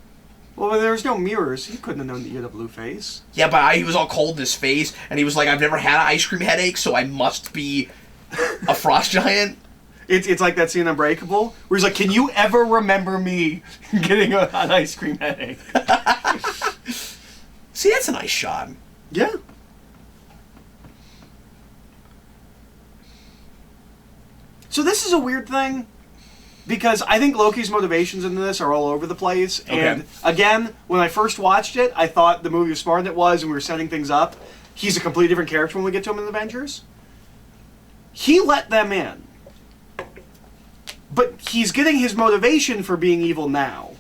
Well, there was no mirrors. He couldn't have known that you had a blue face.
Yeah, but he was all cold in his face, and he was like, I've never had an ice cream headache, so I must be a frost giant.
It's like that scene in Unbreakable, where he's like, can you ever remember me getting an ice cream headache?
See, that's a nice shot.
Yeah. So this is a weird thing, because I think Loki's motivations in this are all over the place.
Okay.
And again, when I first watched it, I thought the movie was smarter than it was, and we were setting things up. He's a completely different character when we get to him in Avengers. He let them in. But he's getting his motivation for being evil now.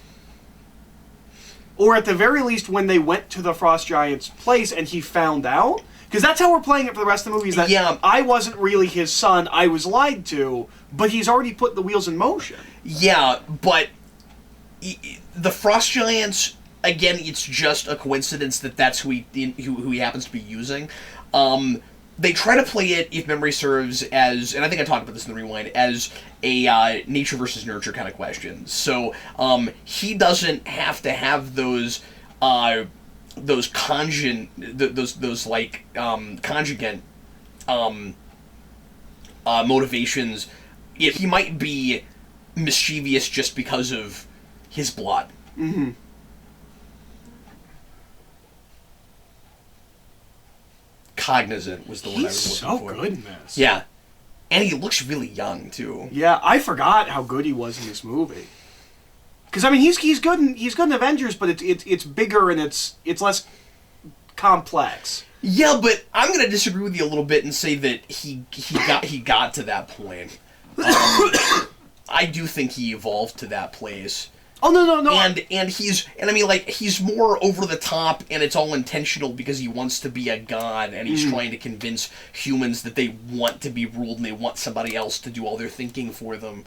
Or at the very least, when they went to the Frost Giant's place and he found out. Because that's how we're playing it for the rest of the movie, is that I wasn't really his son, I was lied to, but he's already put the wheels in motion.
Yeah, but the Frost Giants, again, it's just a coincidence that that's who he happens to be using. They try to play it, if memory serves, as, and I think I talked about this in the Rewind, as a nature versus nurture kind of question. So he doesn't have to have those conjugate motivations. He might be mischievous just because of his blood.
Mm-hmm.
Cognizant was the word I was looking for.
He's so good in this.
Yeah. And he looks really young, too.
Yeah, I forgot how good he was in this movie. Because, I mean, he's good in Avengers, but it's bigger and it's less complex.
Yeah, but I'm going to disagree with you a little bit and say that he got to that point. I do think he evolved to that place.
Oh no.
And I mean, like, he's more over the top, and it's all intentional because he wants to be a god, and he's trying to convince humans that they want to be ruled and they want somebody else to do all their thinking for them.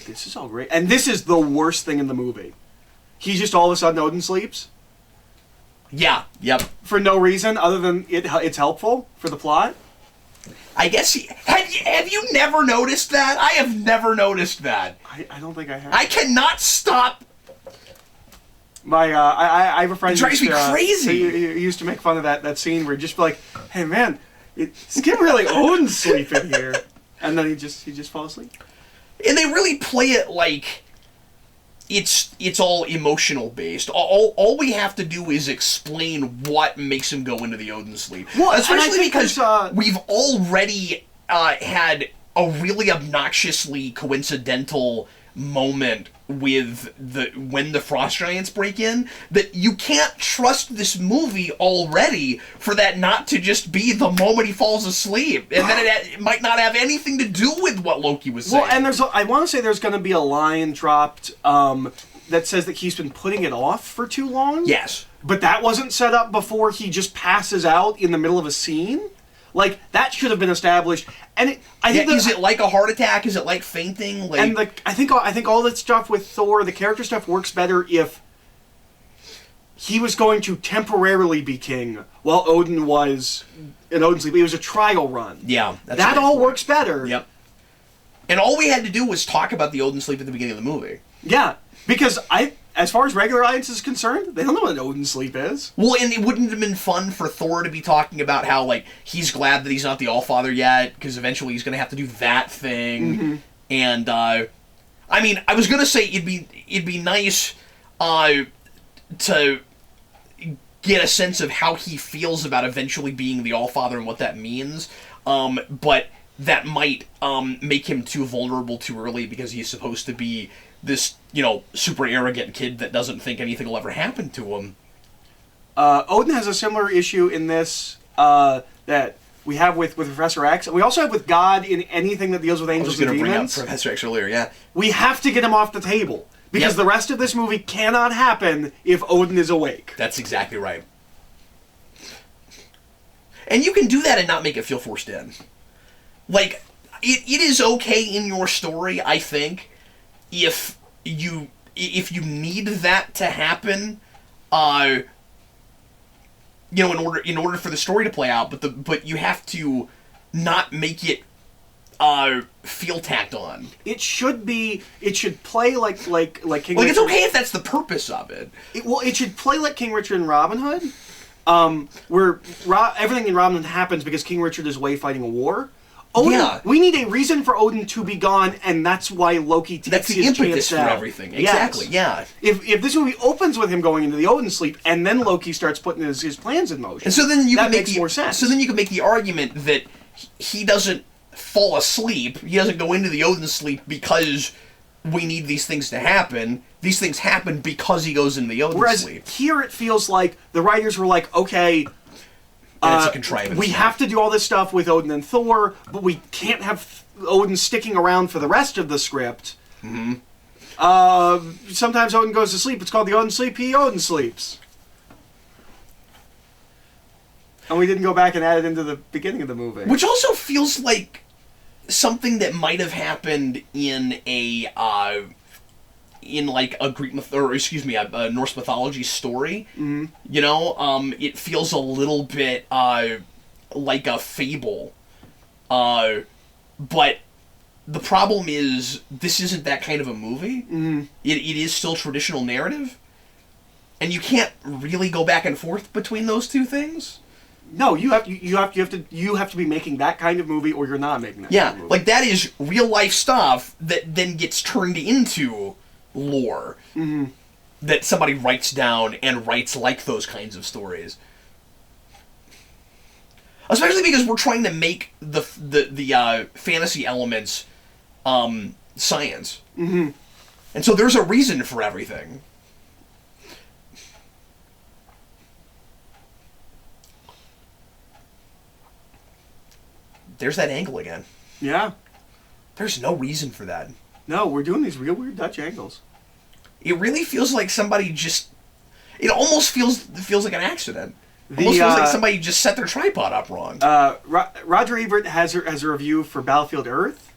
This is all great, and this is the worst thing in the movie. He just all of a sudden Odin sleeps.
Yeah. Yep.
For no reason other than it's helpful for the plot.
I guess have you never noticed that? I have never noticed that.
I don't think I have.
I cannot stop.
My I have a friend.
It drives me crazy.
He used to make fun of that scene where he'd just be like, "Hey man, it's getting really Odin sleep in here," and then he just fall asleep.
And they really play it like it's all emotional based. All we have to do is explain what makes him go into the Odin sleep.
Well,
especially because we've already had a really obnoxiously coincidental moment with when the Frost Giants break in, that you can't trust this movie already for that not to just be the moment he falls asleep, and then it might not have anything to do with what Loki was saying.
Well, and I want to say there's going to be a line dropped that says that he's been putting it off for too long.
Yes,
but that wasn't set up before he just passes out in the middle of a scene. Like, that should have been established. And I think
is it like a heart attack? Is it like fainting? Like,
and I think all that stuff with Thor, the character stuff, works better if he was going to temporarily be king while Odin was in Odin's sleep. It was a trial run.
Yeah,
that all works better.
Yep. And all we had to do was talk about the Odin sleep at the beginning of the movie.
Yeah, because as far as regular audience is concerned, they don't know what an Odin sleep is.
Well, and it wouldn't have been fun for Thor to be talking about how, like, he's glad that he's not the Allfather yet, because eventually he's going to have to do that thing. Mm-hmm. And, I mean, I was going to say it'd be nice to get a sense of how he feels about eventually being the Allfather and what that means, but that might make him too vulnerable too early, because he's supposed to be this, super arrogant kid that doesn't think anything will ever happen to him.
Odin has a similar issue in this that we have with Professor X. We also have with God in anything that deals with angels and demons. I was going to bring up
Professor X earlier, yeah.
We have to get him off the table, because the rest of this movie cannot happen if Odin is awake.
That's exactly right. And you can do that and not make it feel forced in. Like, it is okay in your story, I think, if you need that to happen, in order for the story to play out, but you have to not make it feel tacked on.
It should play like King Richard.
Like, it's okay if that's the purpose of it.
It should play like King Richard and Robin Hood, where everything in Robin Hood happens because King Richard is away fighting a war. Odin, we need a reason for Odin to be gone, and that's why Loki takes his chance out. That's the impetus for
everything. Exactly,
yes. Yeah. If this movie opens with him going into the Odin sleep, and then Loki starts putting his plans in motion,
and so then
that makes more sense.
So then you can make the argument that he doesn't fall asleep, he doesn't go into the Odin sleep because we need these things to happen. These things happen because he goes into the Odin sleep.
Whereas here it feels like the writers were like, okay,
it's a contrivance.
We have to do all this stuff with Odin and Thor, but we can't have Odin sticking around for the rest of the script.
Mm-hmm.
Sometimes Odin goes to sleep. It's called the Odin sleep. Odin sleeps. And we didn't go back and add it into the beginning of the movie.
Which also feels like something that might have happened in a Greek a Norse mythology story.
Mm-hmm.
It feels a little bit like a fable. But the problem is, this isn't that kind of a movie.
Mm-hmm.
It is still traditional narrative, and you can't really go back and forth between those two things.
No, you have to be making that kind of movie, or you're not making that kind of movie.
Like, that is real life stuff that then gets turned into lore.
Mm-hmm.
That somebody writes down and writes like those kinds of stories. Especially because we're trying to make the fantasy elements science.
Mm-hmm.
And so there's a reason for everything. There's that angle again.
Yeah.
There's no reason for that.
No, we're doing these real weird Dutch angles.
It really feels like somebody just... It almost feels like an accident. It almost feels like somebody just set their tripod up wrong.
Roger Ebert has a review for Battlefield Earth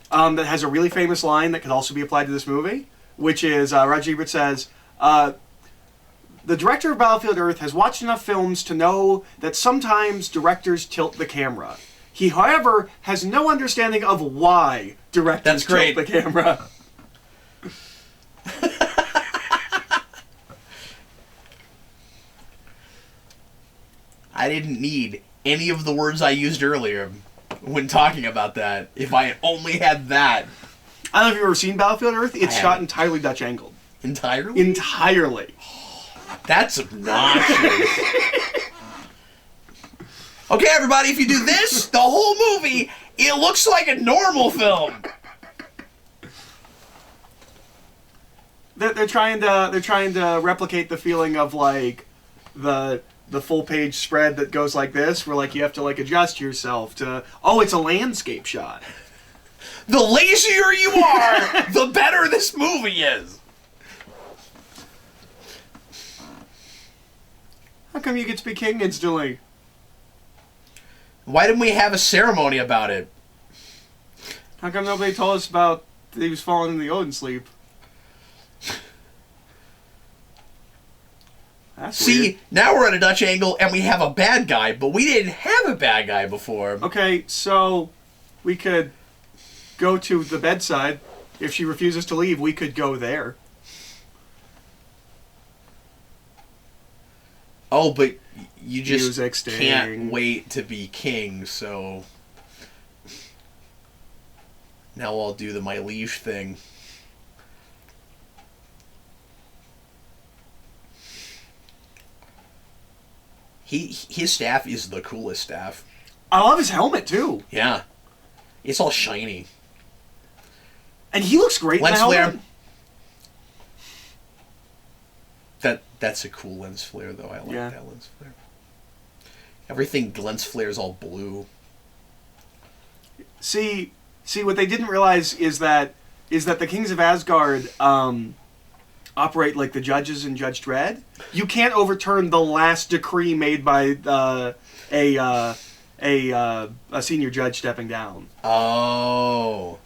that has a really famous line that could also be applied to this movie, which is, Roger Ebert says, the director of Battlefield Earth has watched enough films to know that sometimes directors tilt the camera. He, however, has no understanding of why directors tilt the camera.
I didn't need any of the words I used earlier when talking about that. If I had only had that.
I don't know if you've ever seen Battlefield Earth. It's shot entirely Dutch angled.
Entirely?
Entirely.
That's obnoxious. Okay, everybody, if you do this, the whole movie, it looks like a normal film.
They're trying to replicate the feeling of like the full page spread that goes like this, where like you have to like adjust yourself to, oh, it's a landscape shot.
The lazier you are, the better this movie is.
How come you get to be king instantly?
Why didn't we have a ceremony about it?
How come nobody told us about that he was falling in the Odin sleep? That's weird.
Now we're at a Dutch angle and we have a bad guy, but we didn't have a bad guy before.
Okay, so we could go to the bedside. If she refuses to leave, we could go there.
Oh, but you just
Music
can't wait to be king, so... Now I'll do the my liege thing. His staff is the coolest staff.
I love his helmet, too.
Yeah. It's all shiny.
And he looks great
lens
in the
flare.
helmet.
That's a cool lens flare, though. I like that lens flare. Everything lens flare is all blue.
See, what they didn't realize is that the Kings of Asgard operate like the judges in Judge Dredd. You can't overturn the last decree made by a senior judge stepping down.
Oh.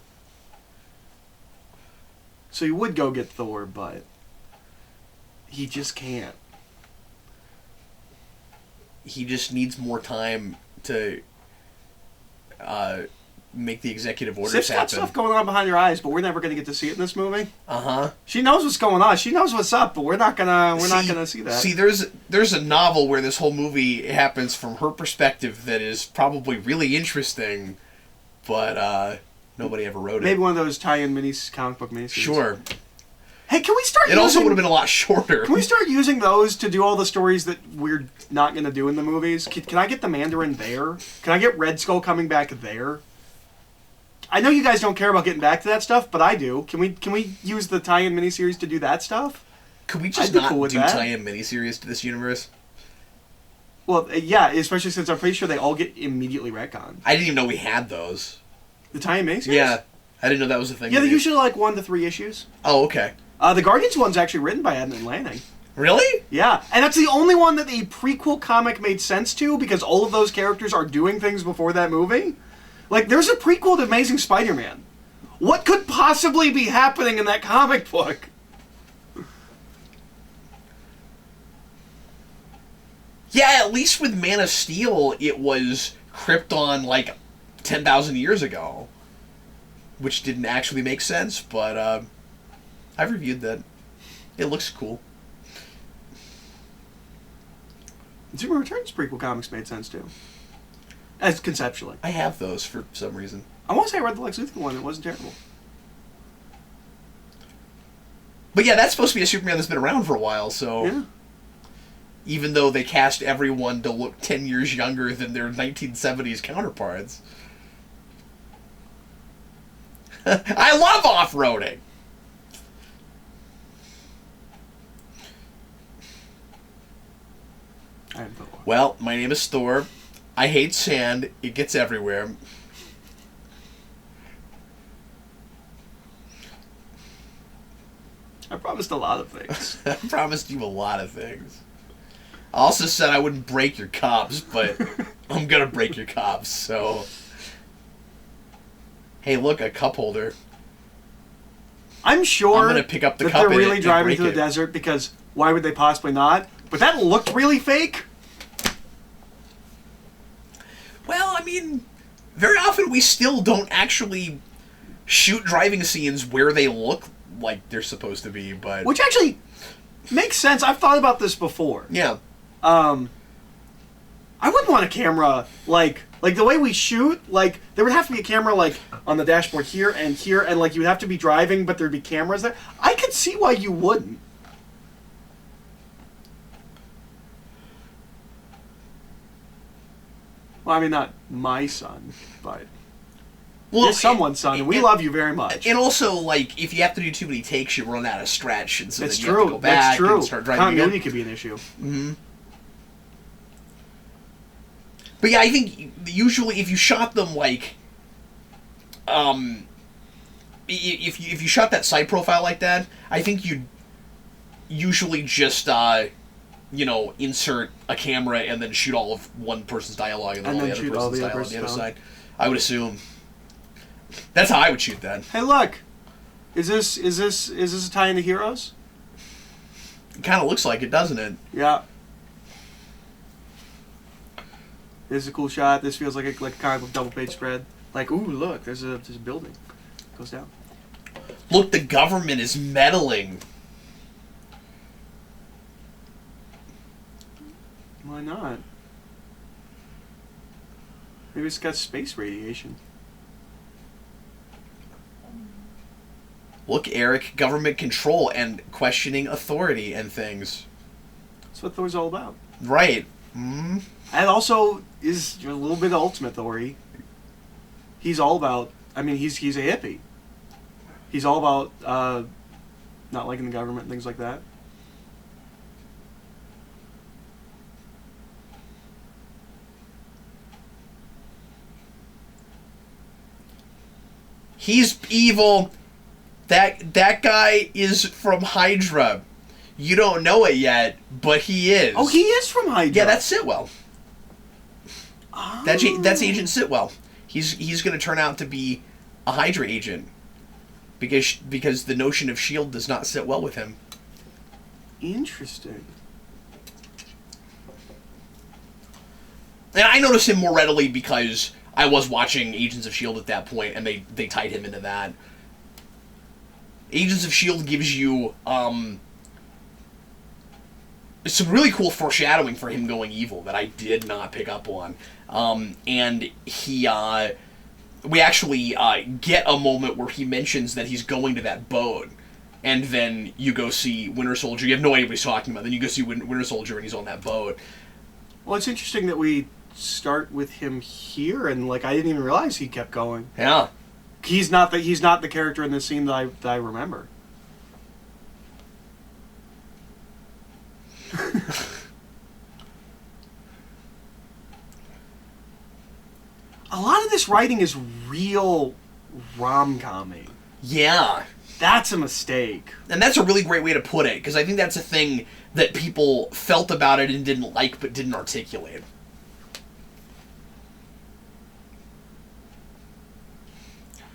So you would go get Thor, but he just can't.
He just needs more time to make the executive orders
Sif's
happen.
got stuff going on behind her eyes, but we're never going to get to see it in this movie.
Uh-huh.
She knows what's going on. She knows what's up, but we're not gonna see that.
See, there's a novel where this whole movie happens from her perspective that is probably really interesting, but nobody ever wrote it.
Maybe one of those tie-in comic book miniseries.
Sure.
Hey, can we start?
It also would have been a lot shorter.
Can we start using those to do all the stories that we're not going to do in the movies? Can I get the Mandarin there? Can I get Red Skull coming back there? I know you guys don't care about getting back to that stuff, but I do. Can we use the tie-in miniseries to do that stuff?
Could we just not do tie-in miniseries to this universe?
Well, yeah, especially since I'm pretty sure they all get immediately retconned.
I didn't even know we had those.
The tie-in miniseries?
Yeah. I didn't know that was a thing.
Yeah, they're usually like 1 to 3 issues.
Oh, okay.
The Guardians one's actually written by Edmund Lanning.
Really?
Yeah, and that's the only one that the prequel comic made sense to, because all of those characters are doing things before that movie. Like, there's a prequel to Amazing Spider-Man. What could possibly be happening in that comic book?
Yeah, at least with Man of Steel, it was Krypton like 10,000 years ago. Which didn't actually make sense, but I've reviewed that. It looks cool.
Superman Returns prequel comics made sense too. As conceptually.
I have those for some reason.
I want to say I read the Lex Luthor one. It wasn't terrible.
But yeah, that's supposed to be a Superman that's been around for a while, so...
Yeah.
Even though they cast everyone to look 10 years younger than their 1970s counterparts. I love off-roading! Well, my name is Thor. I hate sand. It gets everywhere.
I promised a lot of things.
I promised you a lot of things. I also said I wouldn't break your cups, but I'm gonna break your cups, so... Hey, look, a cup holder.
I'm sure
I'm gonna pick up the
that
cup
they're really
and
driving
break
through the
it.
desert, because why would they possibly not? But that looked really fake.
Well, I mean, very often we still don't actually shoot driving scenes where they look like they're supposed to be, but...
Which actually makes sense. I've thought about this before.
Yeah.
I wouldn't want a camera like the way we shoot. Like, there would have to be a camera like on the dashboard here, and like you would have to be driving, but there'd be cameras there. I could see why you wouldn't. Well, I mean, not my son, but
Well,
you're someone's son, and we love you very much.
And also, like, if you have to do too many takes, you run out of stretch, and so
That's
then you have to
true.
go back
That's true.
and start driving
Continuity
again.
could be an issue.
Mm-hmm. But yeah, I think usually if you shot them like, if you shot that side profile like that, I think you'd usually just insert a camera and then shoot all of one person's dialogue and then all the other person's dialogue on the other side. I would assume. That's how I would shoot that.
Hey, look, is this a tie into Heroes?
It kind of looks like it, doesn't it?
Yeah. This is a cool shot. This feels like a kind of double page spread. Like, ooh, look, there's a building. It goes down.
Look, the government is meddling.
Why not? Maybe it's got space radiation.
Look, Eric, government control and questioning authority and things.
That's what Thor's all about.
Right. Mm-hmm.
And also is a little bit of Ultimate Thor. He's all about. I mean, he's a hippie. He's all about not liking the government and things like that.
He's evil. That guy is from Hydra. You don't know it yet, but he is.
Oh, he is from Hydra.
Yeah, that's Sitwell.
Oh.
That's Agent Sitwell. He's going to turn out to be a Hydra agent because the notion of S.H.I.E.L.D. does not sit well with him.
Interesting.
And I noticed him more readily because I was watching Agents of S.H.I.E.L.D. at that point, and they tied him into that. Agents of S.H.I.E.L.D. gives you some really cool foreshadowing for him going evil that I did not pick up on. And we actually get a moment where he mentions that he's going to that boat, and then you go see Winter Soldier. You have no idea what he's talking about. Then you go see Winter Soldier, and he's on that boat.
Well, it's interesting that we start with him here, and like I didn't even realize he kept going.
Yeah.
He's not the character in this scene that I remember. A lot of this writing is real rom-comming.
Yeah.
That's a mistake.
And that's a really great way to put it, because I think that's a thing that people felt about it and didn't like but didn't articulate.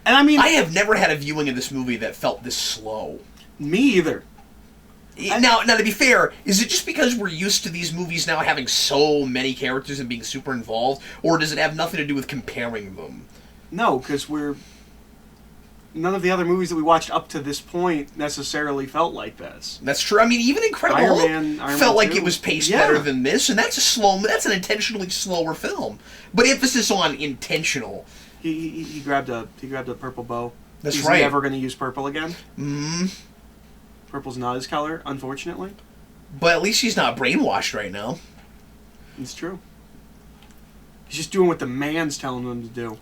And I mean,
I have never had a viewing of this movie that felt this slow.
Me either.
Now, to be fair, is it just because we're used to these movies now having so many characters and being super involved, or does it have nothing to do with comparing them?
No, because none of the other movies that we watched up to this point necessarily felt like this.
That's true. I mean, even Incredible
Iron
Hulk felt
Man
like
2.
it was paced
Yeah.
better than this, and that's an intentionally slower film. But emphasis on intentional.
He grabbed a purple bow.
That's
He's
right.
never going to use purple again.
Mm.
Purple's not his color, unfortunately.
But at least he's not brainwashed right now.
It's true. He's just doing what the man's telling him to do.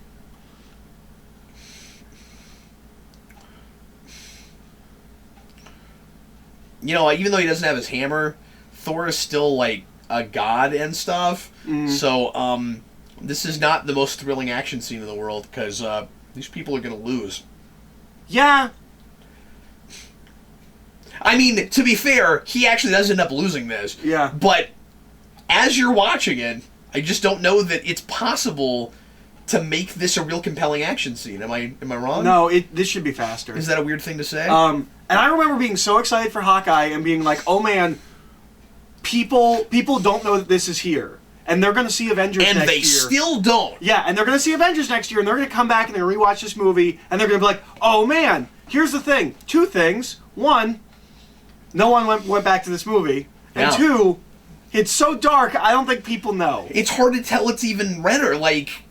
You know, even though he doesn't have his hammer, Thor is still like a god and stuff.
Mm.
So, this is not the most thrilling action scene in the world because these people are going to lose.
Yeah.
I mean, to be fair, he actually does end up losing this.
Yeah.
But as you're watching it, I just don't know that it's possible to make this a real compelling action scene. Am I wrong?
No, this should be faster.
Is that a weird thing to say?
And I remember being so excited for Hawkeye and being like, oh man, people don't know that this is here. And they're going to see Avengers next year.
And they still don't.
Yeah, and they're going to see Avengers next year, and they're going to come back and they're going to rewatch this movie, and they're going to be like, oh man, here's the thing. 2 things. 1, no one went back to this movie. And
Yeah.
2, it's so dark, I don't think people know.
It's hard to tell it's even redder. Like,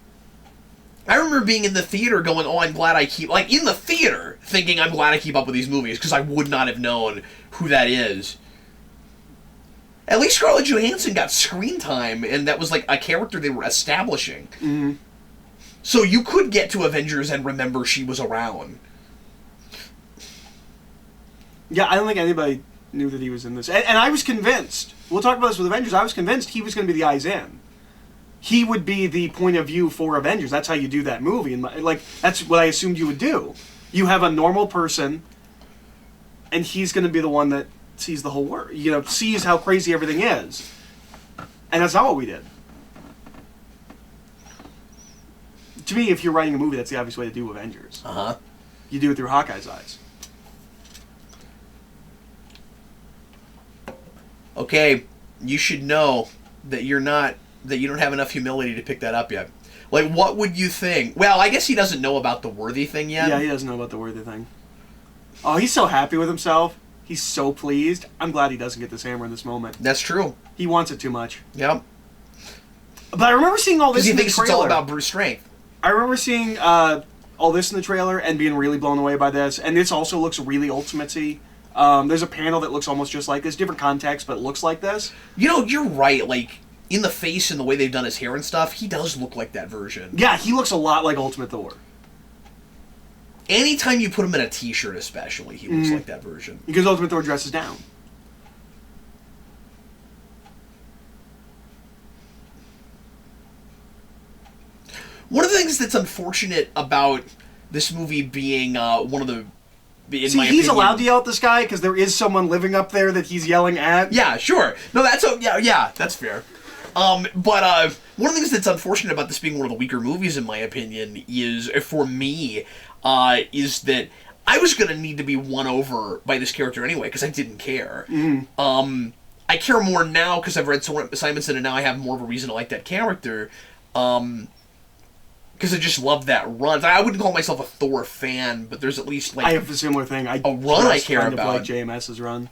I remember being in the theater going, oh, I'm glad I keep... Like, in the theater, thinking I'm glad I keep up with these movies, because I would not have known who that is. At least Scarlett Johansson got screen time, and that was, like, a character they were establishing.
Mm-hmm.
So you could get to Avengers and remember she was around.
Yeah, I don't think anybody knew that he was in this. And I was convinced, we'll talk about this with Avengers, I was convinced he was going to be the eyes in. He would be the point of view for Avengers. That's how you do that movie. And like, that's what I assumed you would do. You have a normal person, and he's going to be the one that sees the whole world. You know, sees how crazy everything is. And that's not what we did. To me, if you're writing a movie, that's the obvious way to do Avengers.
Uh-huh.
You do it through Hawkeye's eyes.
Okay, you should know that you don't have enough humility to pick that up yet. Like, what would you think? Well, I guess he doesn't know about the worthy thing yet.
Yeah, he doesn't know about the worthy thing. Oh, he's so happy with himself. He's so pleased. I'm glad he doesn't get this hammer in this moment.
That's true.
He wants it too much.
Yep.
But I remember seeing all this in the trailer.
Because he thinks it's all about Bruce strength.
I remember seeing all this in the trailer and being really blown away by this. And this also looks really Ultimate-y. There's a panel that looks almost just like this. Different context, but it looks like this.
You know, you're right. Like, in the face and the way they've done his hair and stuff, he does look like that version.
Yeah, he looks a lot like Ultimate Thor.
Anytime you put him in a t-shirt especially, he looks like that version.
Because Ultimate Thor dresses down.
One of the things that's unfortunate about this movie being one of the...
See, he's allowed to yell at this guy because there is someone living up there that he's yelling at.
Yeah, sure. No, yeah, that's fair. But one of the things that's unfortunate about this being one of the weaker movies, in my opinion, is, for me, is that I was going to need to be won over by this character anyway, because I didn't care.
Mm-hmm.
I care more now because I've read Simonson, and now I have more of a reason to like that character. Because I just love that run. I wouldn't call myself a Thor fan, but there's at least, like...
I have a similar thing.
A run I care about.
Like JMS's run.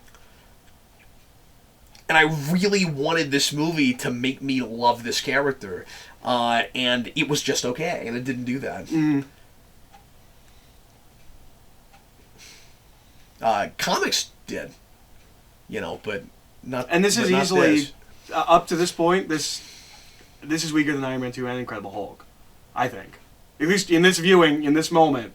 And I really wanted this movie to make me love this character. And it was just okay, and it didn't do that.
Mm.
Comics did. You know, but not...
And this is
not
easily...
this.
Up to this point, this is weaker than Iron Man 2 and Incredible Hulk. I think. At least in this viewing, in this moment,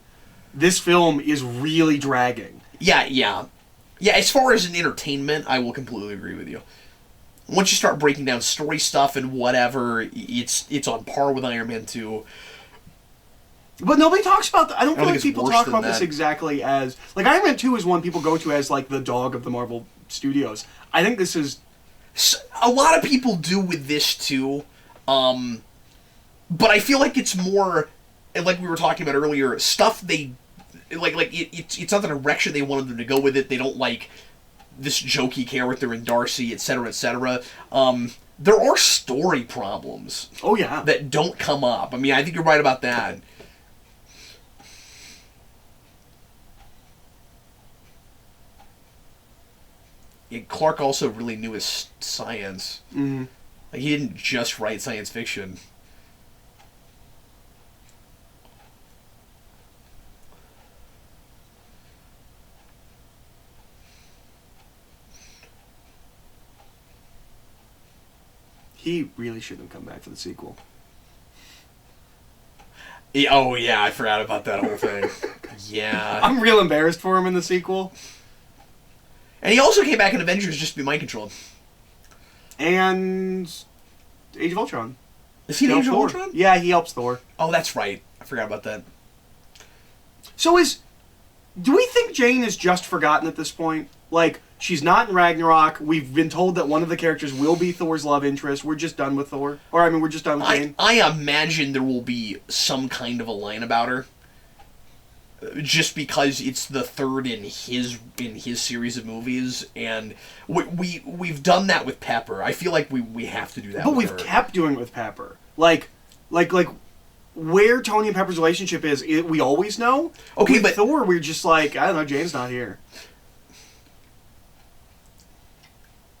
this film is really dragging.
Yeah. Yeah, as far as an entertainment, I will completely agree with you. Once you start breaking down story stuff and whatever, it's on par with Iron Man 2.
But nobody talks about I don't feel
think
like
it's
people
worse
talk
than
about this
that.
exactly as... Like, Iron Man 2 is one people go to as, like, the dog of the Marvel Studios. I think this is...
A lot of people do with this, too. But I feel like it's more, like we were talking about earlier, stuff they, it's not the direction they wanted them to go with it. They don't like this jokey character in Darcy, etc., etc. There are story problems.
Oh, yeah.
That don't come up. I mean, I think you're right about that. Yeah, Clark also really knew his science.
Mm-hmm.
Like, he didn't just write science fiction.
He really shouldn't have come back for the sequel.
Yeah, oh, yeah, I forgot about that whole thing. Yeah.
I'm real embarrassed for him in the sequel.
And he also came back in Avengers just to be mind-controlled.
And Age of Ultron.
Is he in Age of
Thor.
Ultron?
Yeah, he helps Thor.
Oh, that's right. I forgot about that.
So do we think Jane is just forgotten at this point? Like, she's not in Ragnarok. We've been told that one of the characters will be Thor's love interest. We're just done with Thor. Or, I mean, we're just done with Jane.
I imagine there will be some kind of a line about her. Just because it's the third in his series of movies, and we've done that with Pepper. I feel like we have to do that.
But
with
we've
her.
kept doing it with Pepper. Like where Tony and Pepper's relationship is, we always know.
Okay,
with
but
Thor, we're just like, I don't know, Jane's not here.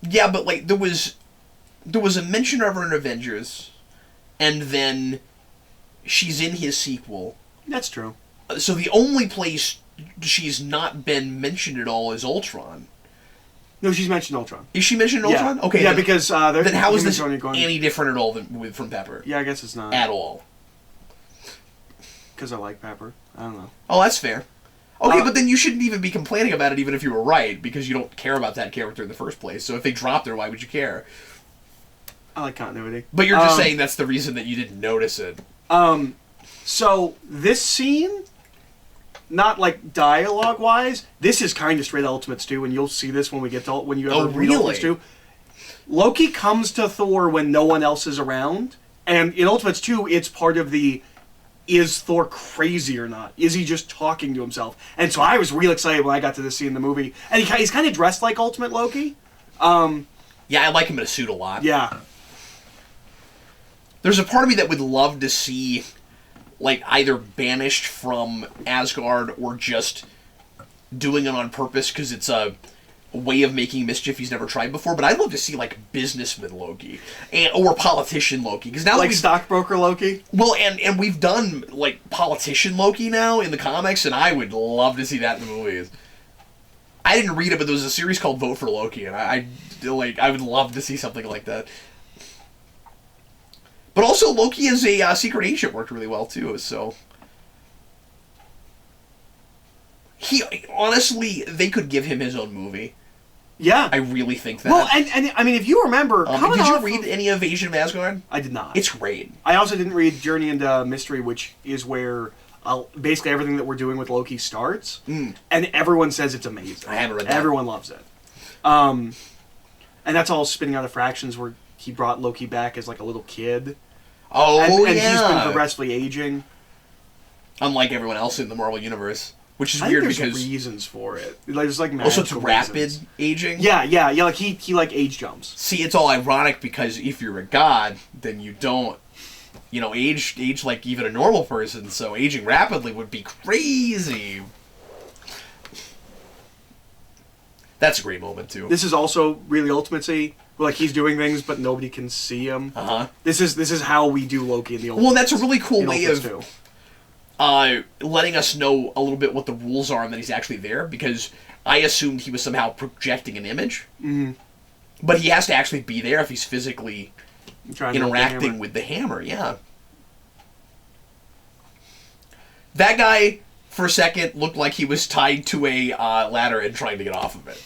Yeah, but like there was a mention of her in Avengers, and then she's in his sequel.
That's true.
So the only place she's not been mentioned at all is Ultron.
No, she's mentioned Ultron.
Is she mentioned in Ultron?
Yeah.
Okay.
Yeah, because
then how is this
going...
any different at all from Pepper?
Yeah, I guess it's not.
At all.
Because I like Pepper. I don't know.
Oh, that's fair. Okay, but then you shouldn't even be complaining about it even if you were right, because you don't care about that character in the first place. So if they dropped her, why would you care?
I like continuity.
But you're just saying that's the reason that you didn't notice it.
So this scene, not like dialogue-wise, this is kind of straight Ultimates 2, and you'll see this when we get to when you ever read Ultimates 2. Loki comes to Thor when no one else is around, and in Ultimates 2, it's part of the, is Thor crazy or not? Is he just talking to himself? And so I was real excited when I got to this scene in the movie. And he's kind of dressed like Ultimate Loki.
Yeah, I like him in a suit a lot.
Yeah.
There's a part of me that would love to see, like, either banished from Asgard or just doing it on purpose because it's a way of making mischief he's never tried before. But I'd love to see, like, businessman Loki or politician Loki. Because now
like stockbroker Loki?
Well, and we've done, like, politician Loki now in the comics, and I would love to see that in the movies. I didn't read it, but there was a series called Vote for Loki, and I would love to see something like that. But also, Loki as a secret agent worked really well, too, so... Honestly, they could give him his own movie.
Yeah.
I really think that.
Well, and I mean, if you remember...
did you read any of Invasion of Asgard?
I did not.
It's great.
I also didn't read Journey into Mystery, which is where basically everything that we're doing with Loki starts. And everyone says it's amazing.
I haven't read that.
Everyone loves it. And that's all spinning out of fractions where he brought Loki back as like a little kid.
Oh,
and
yeah.
He's been progressively aging.
Unlike everyone else in the Marvel Universe. Which is
I
weird
think there's
because...
reasons for it. There's like
also, it's
magical
rapid
reasons.
aging?
Yeah, like he like age jumps.
See, it's all ironic because if you're a god, then you don't, age like even a normal person, so aging rapidly would be crazy. That's a great moment, too.
This is also really Ultimacy. Like, he's doing things, but nobody can see him.
Uh-huh.
This is how we do Loki in the Ultimates.
Well, that's a really cool way of...
Too.
Letting us know a little bit what the rules are and that he's actually there, because I assumed he was somehow projecting an image.
Mm-hmm.
But he has to actually be there if he's physically interacting
with
the hammer, yeah. That guy, for a second, looked like he was tied to a ladder and trying to get off of it.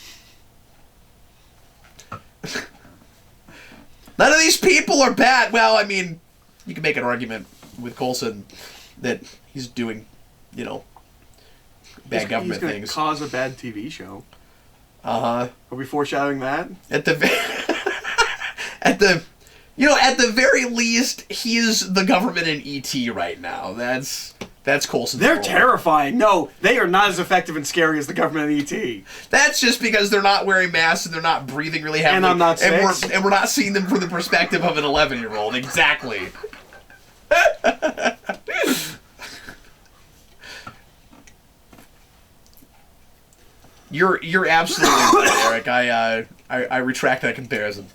None of these people are bad. Well, I mean, you can make an argument with Coulson that he's doing, bad government things.
He's going to cause a bad TV show.
Uh-huh.
Are we foreshadowing that?
At the very least, he is the government in E.T. right now. That's Coulson's
They're
fault.
terrifying. No, they are not as effective and scary as the government in E.T.
That's just because they're not wearing masks and they're not breathing really heavily.
And I'm not six.
And we're not seeing them from the perspective of an 11-year-old. Exactly. You're absolutely right, Eric. I retract that comparison.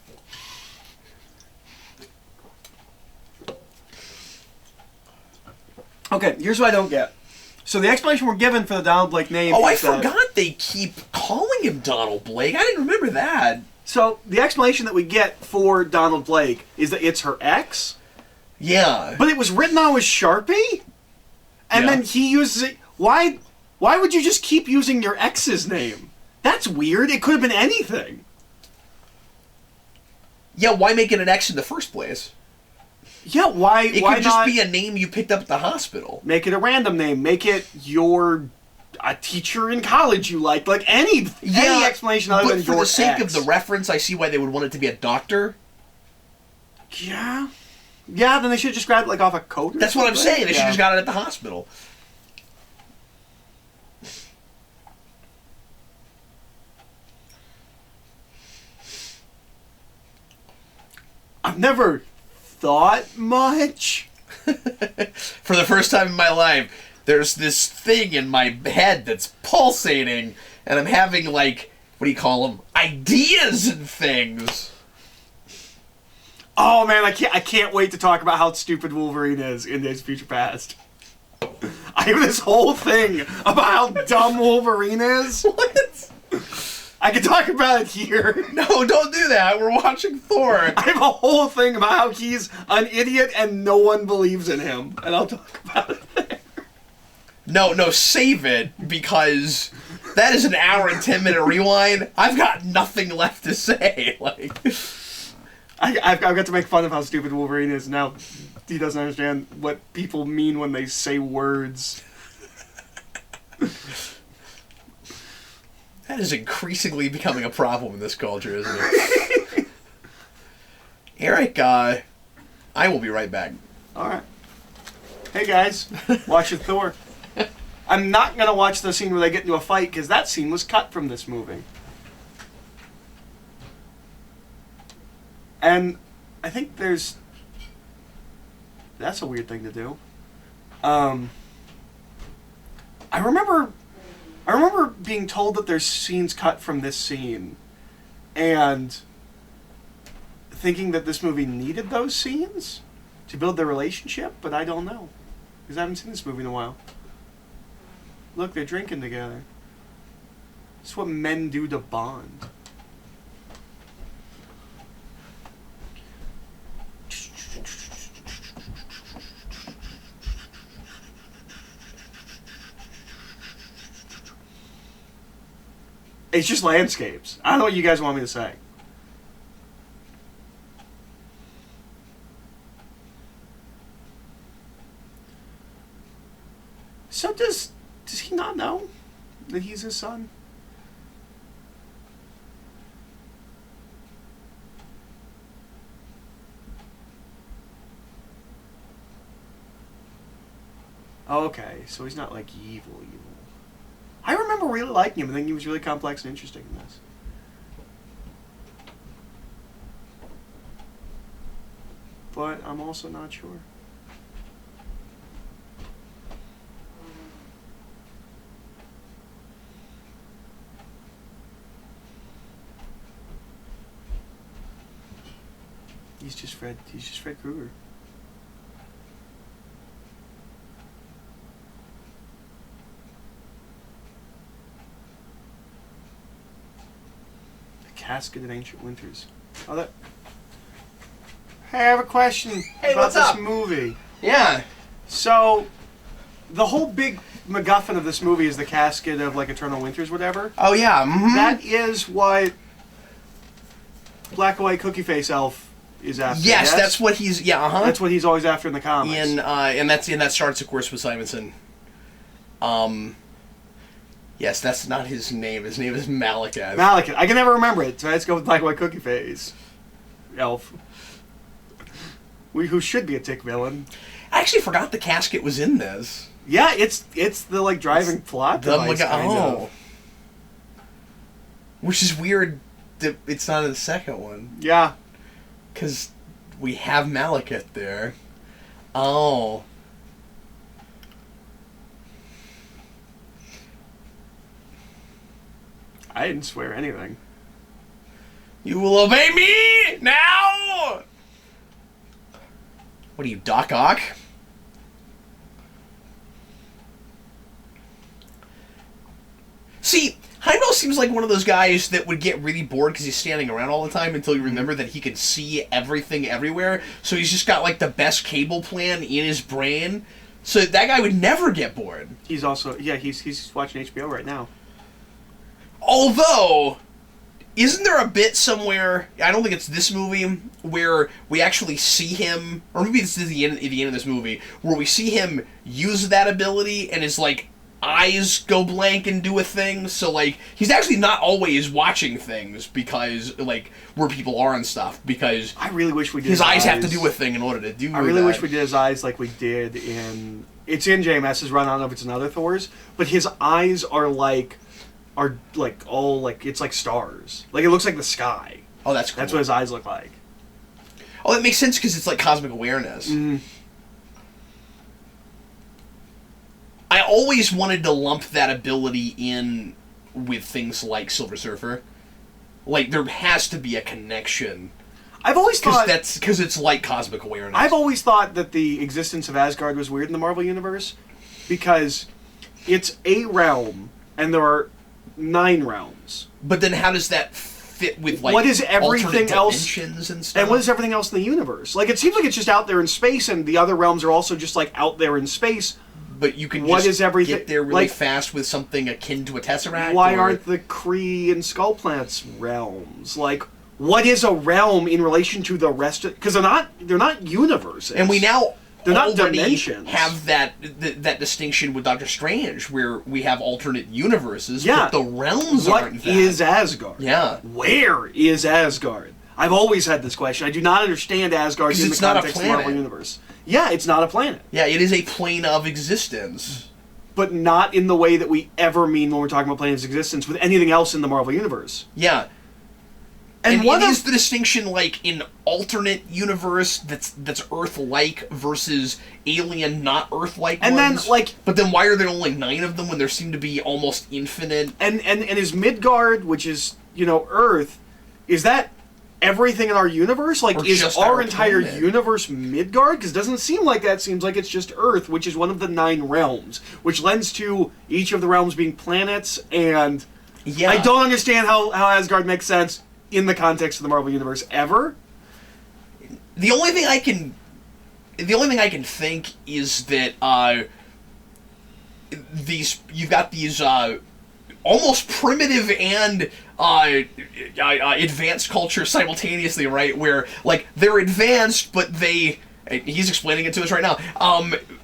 Okay, here's what I don't get. So the explanation we're given for the Donald Blake name
Oh, I
is that...
forgot they keep calling him Donald Blake. I didn't remember that.
So the explanation that we get for Donald Blake is that it's her ex.
Yeah.
But it was written on with Sharpie? And then he uses it... Why would you just keep using your ex's name? That's weird. It could have been anything.
Yeah, why make it an X in the first place?
Yeah, why
It
why
could just
not
be a name you picked up at the hospital.
make it a random name? Make it your a teacher in college you liked. Like, any explanation other than
for
your
the sake
ex.
of the reference, I see why they would want it to be a doctor.
Yeah. Yeah, then they should have just grabbed it, like, off a coat or
That's what I'm
something.
saying. They should have just got it at the hospital.
I've never thought much.
For the first time in my life, there's this thing in my head that's pulsating, and I'm having, like, what do you call them? Ideas and things.
Oh man, I can't wait to talk about how stupid Wolverine is in Days of Future Past. I have this whole thing about how dumb Wolverine is.
What?
I can talk about it here.
No, don't do that. We're watching Thor.
I have a whole thing about how he's an idiot and no one believes in him, and I'll talk about it there.
No, save it, because that is an hour and 10-minute rewind. I've got nothing left to say. Like,
I've got to make fun of how stupid Wolverine is now. He doesn't understand what people mean when they say words.
That is increasingly becoming a problem in this culture, isn't it? Eric, I will be right back.
Alright. Hey guys, watching Thor. I'm not going to watch the scene where they get into a fight, because that scene was cut from this movie. And I think that's a weird thing to do. I remember being told that there's scenes cut from this scene, and thinking that this movie needed those scenes to build their relationship, but I don't know, because I haven't seen this movie in a while. Look, they're drinking together. It's what men do to bond. It's just landscapes. I don't know what you guys want me to say. So does he not know that he's his son? Okay, so he's not like evil. I remember really liking him and thinking he was really complex and interesting in this. But I'm also not sure. He's just Fred Krueger. Casket of Ancient Winters. Oh, that. Hey, I have a question
Hey,
about
what's
this
up?
movie.
Yeah.
So, the whole big MacGuffin of this movie is the casket of, like, Eternal Winters, whatever.
Oh, yeah. Mm-hmm.
That is what Black and White Cookie Face Elf is after.
Yes, that's what he's. Yeah, uh huh.
That's what he's always after in the comics.
And that starts, of course, with Simonson. Yes, that's not his name. His name is Malekith.
Malekith. I can never remember it, so let's go with Black and White Cookie Face Elf. Who should be a Tick villain.
I actually forgot the casket was in this.
Yeah, it's the like driving plot device, kind of.
Which is weird that it's not in the second one.
Yeah.
Because we have Malekith there. Oh.
I didn't swear anything.
You will obey me now! What are you, Doc Ock? See, Heimdall seems like one of those guys that would get really bored because he's standing around all the time until you remember that he can see everything everywhere. So he's just got like the best cable plan in his brain. So that guy would never get bored.
He's also, yeah, he's watching HBO right now.
Although, isn't there a bit somewhere, I don't think it's this movie, where we actually see him, or maybe this is the end of this movie, where we see him use that ability and is like eyes go blank and do a thing. So, like, he's actually not always watching things because, like, where people are and stuff. Because
I really wish we did
his eyes have to do a thing in order to do
I really
that.
wish we did his eyes like we did in... It's in JMS's run. I don't know if it's in other Thors. But his eyes are all, like, it's like stars. Like, it looks like the sky.
Oh, that's cool.
That's what his eyes look like.
Oh, that makes sense because it's like cosmic awareness.
Mm.
I always wanted to lump that ability in with things like Silver Surfer. Like, there has to be a connection.
I've always thought...
Because it's like cosmic awareness.
I've always thought that the existence of Asgard was weird in the Marvel Universe because it's a realm and there are 9 realms.
But then how does that fit with, like,
what is everything else
dimensions and stuff?
And what is everything else in the universe? Like, it seems like it's just out there in space, and the other realms are also just, like, out there in space.
But you can
what
just
is everything,
get there really
like,
fast with something akin to a Tesseract?
Why aren't the Kree and Skullplants realms? Like, what is a realm in relation to the rest of... Because they're not universes.
And we now
they're not
already
dimensions.
have that distinction with Doctor Strange, where we have alternate universes,
yeah.
but the realms aren't that.
What is Asgard?
Yeah.
Where is Asgard? I've always had this question. I do not understand Asgard in the context of the Marvel Universe. Yeah, it's not a planet.
Yeah, it is a plane of existence.
But not in the way that we ever mean when we're talking about planes of existence with anything else in the Marvel Universe.
Yeah. And what is the distinction, like, in alternate universe that's Earth-like versus alien, not Earth-like
and
ones?
Then, like...
But then why are there only 9 of them when there seem to be almost infinite?
And is Midgard, which is, Earth, is that everything in our universe? Like, is our entire universe Midgard? Because it doesn't seem like that. It seems like it's just Earth, which is one of the 9 realms, which lends to each of the realms being planets, and... Yeah. I don't understand how Asgard makes sense in the context of the Marvel Universe ever.
The only thing I can think is that you've got these almost primitive and advanced cultures simultaneously, right? Where, like, they're advanced, but he's explaining it to us right now.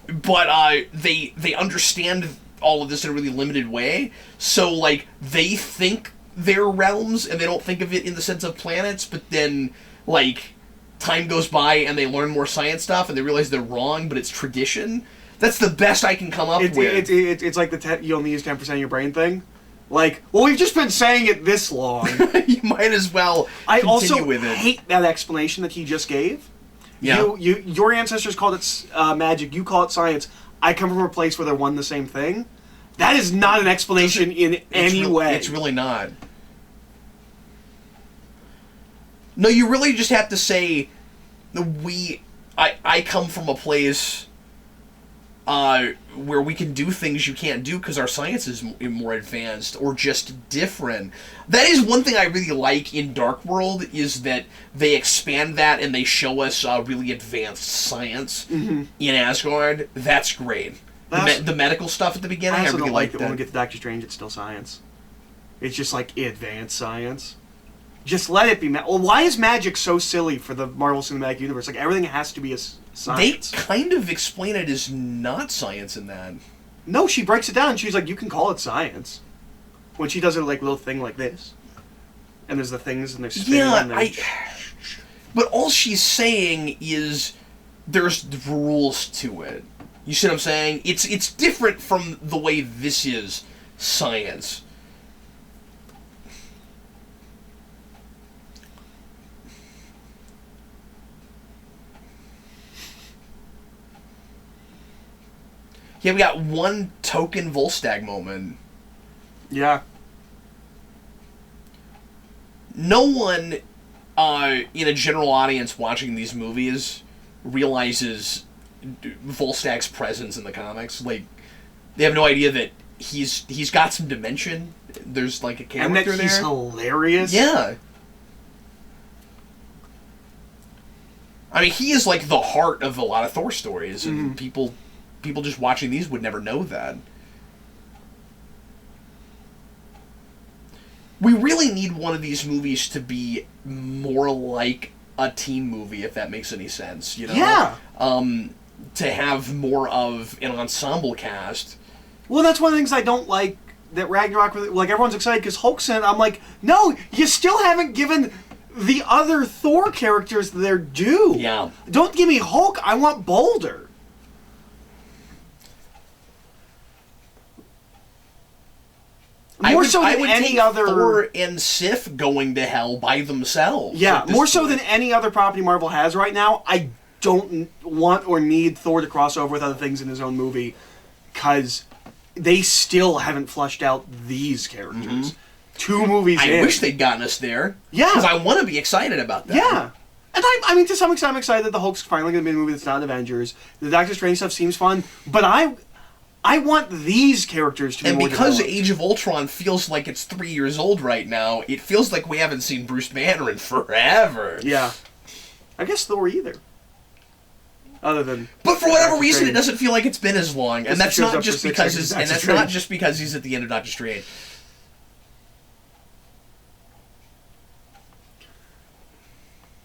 But they understand all of this in a really limited way. So, like, they think they're realms, and they don't think of it in the sense of planets, but then, like, time goes by and they learn more science stuff and they realize they're wrong, but it's tradition. That's the best I can come up with.
It's like you only use 10% of your brain thing. Like, well, we've just been saying it this long.
You might as well continue with it. I also
hate that explanation that he just gave.
Yeah.
Your ancestors called it magic, you call it science. I come from a place where they're one the same thing. That is not an explanation in any way.
It's really not. No, you really just have to say, I come from a place where we can do things you can't do because our science is more advanced or just different. That is one thing I really like in Dark World, is that they expand that and they show us really advanced science in Asgard. That's great. The medical stuff at the beginning, I really like that.
When we get to Doctor Strange, it's still science. It's just like advanced science. Just let it be. Well, why is magic so silly for the Marvel Cinematic Universe? Like, everything has to be a science.
They kind of explain it as not science in that.
No, she breaks it down and she's like, you can call it science. When she does her, like, little thing like this. And there's the things and there's spinning.
Yeah, but all she's saying is there's rules to it. You see what I'm saying? It's different from the way this is science. Yeah, we got one token Volstagg moment.
Yeah.
No one in a general audience watching these movies realizes Volstagg's presence in the comics. Like, they have no idea that he's got some dimension. There's, like, a character there.
And that he's hilarious.
Yeah. I mean, he is, like, the heart of a lot of Thor stories, and people just watching these would never know that. We really need one of these movies to be more like a teen movie, if that makes any sense, you know?
Yeah.
To have more of an ensemble cast.
Well, that's one of the things I don't like that Ragnarok, like, everyone's excited because Hulk's in it. I'm like, no, you still haven't given the other Thor characters their due.
Yeah.
Don't give me Hulk. I want Boulder.
I would
any
take
other
Thor and Sif going to hell by themselves.
Yeah, more so than any other property Marvel has right now. I don't want or need Thor to cross over with other things in his own movie because they still haven't fleshed out these characters. Mm-hmm. 2 movies in.
I wish they'd gotten us there.
Yeah.
Because I want to be excited about that.
Yeah. And I mean, to some extent, I'm excited that the Hulk's finally going to be in a movie that's not Avengers. The Doctor Strange stuff seems fun, but I want these characters to be more
And because
developed.
Age of Ultron feels like it's 3 years old right now, it feels like we haven't seen Bruce Banner in forever.
Yeah. I guess Thor either. Other than...
But for whatever reason, it doesn't feel like it's been as long. And that's not just because he's at the end of Doctor Strange.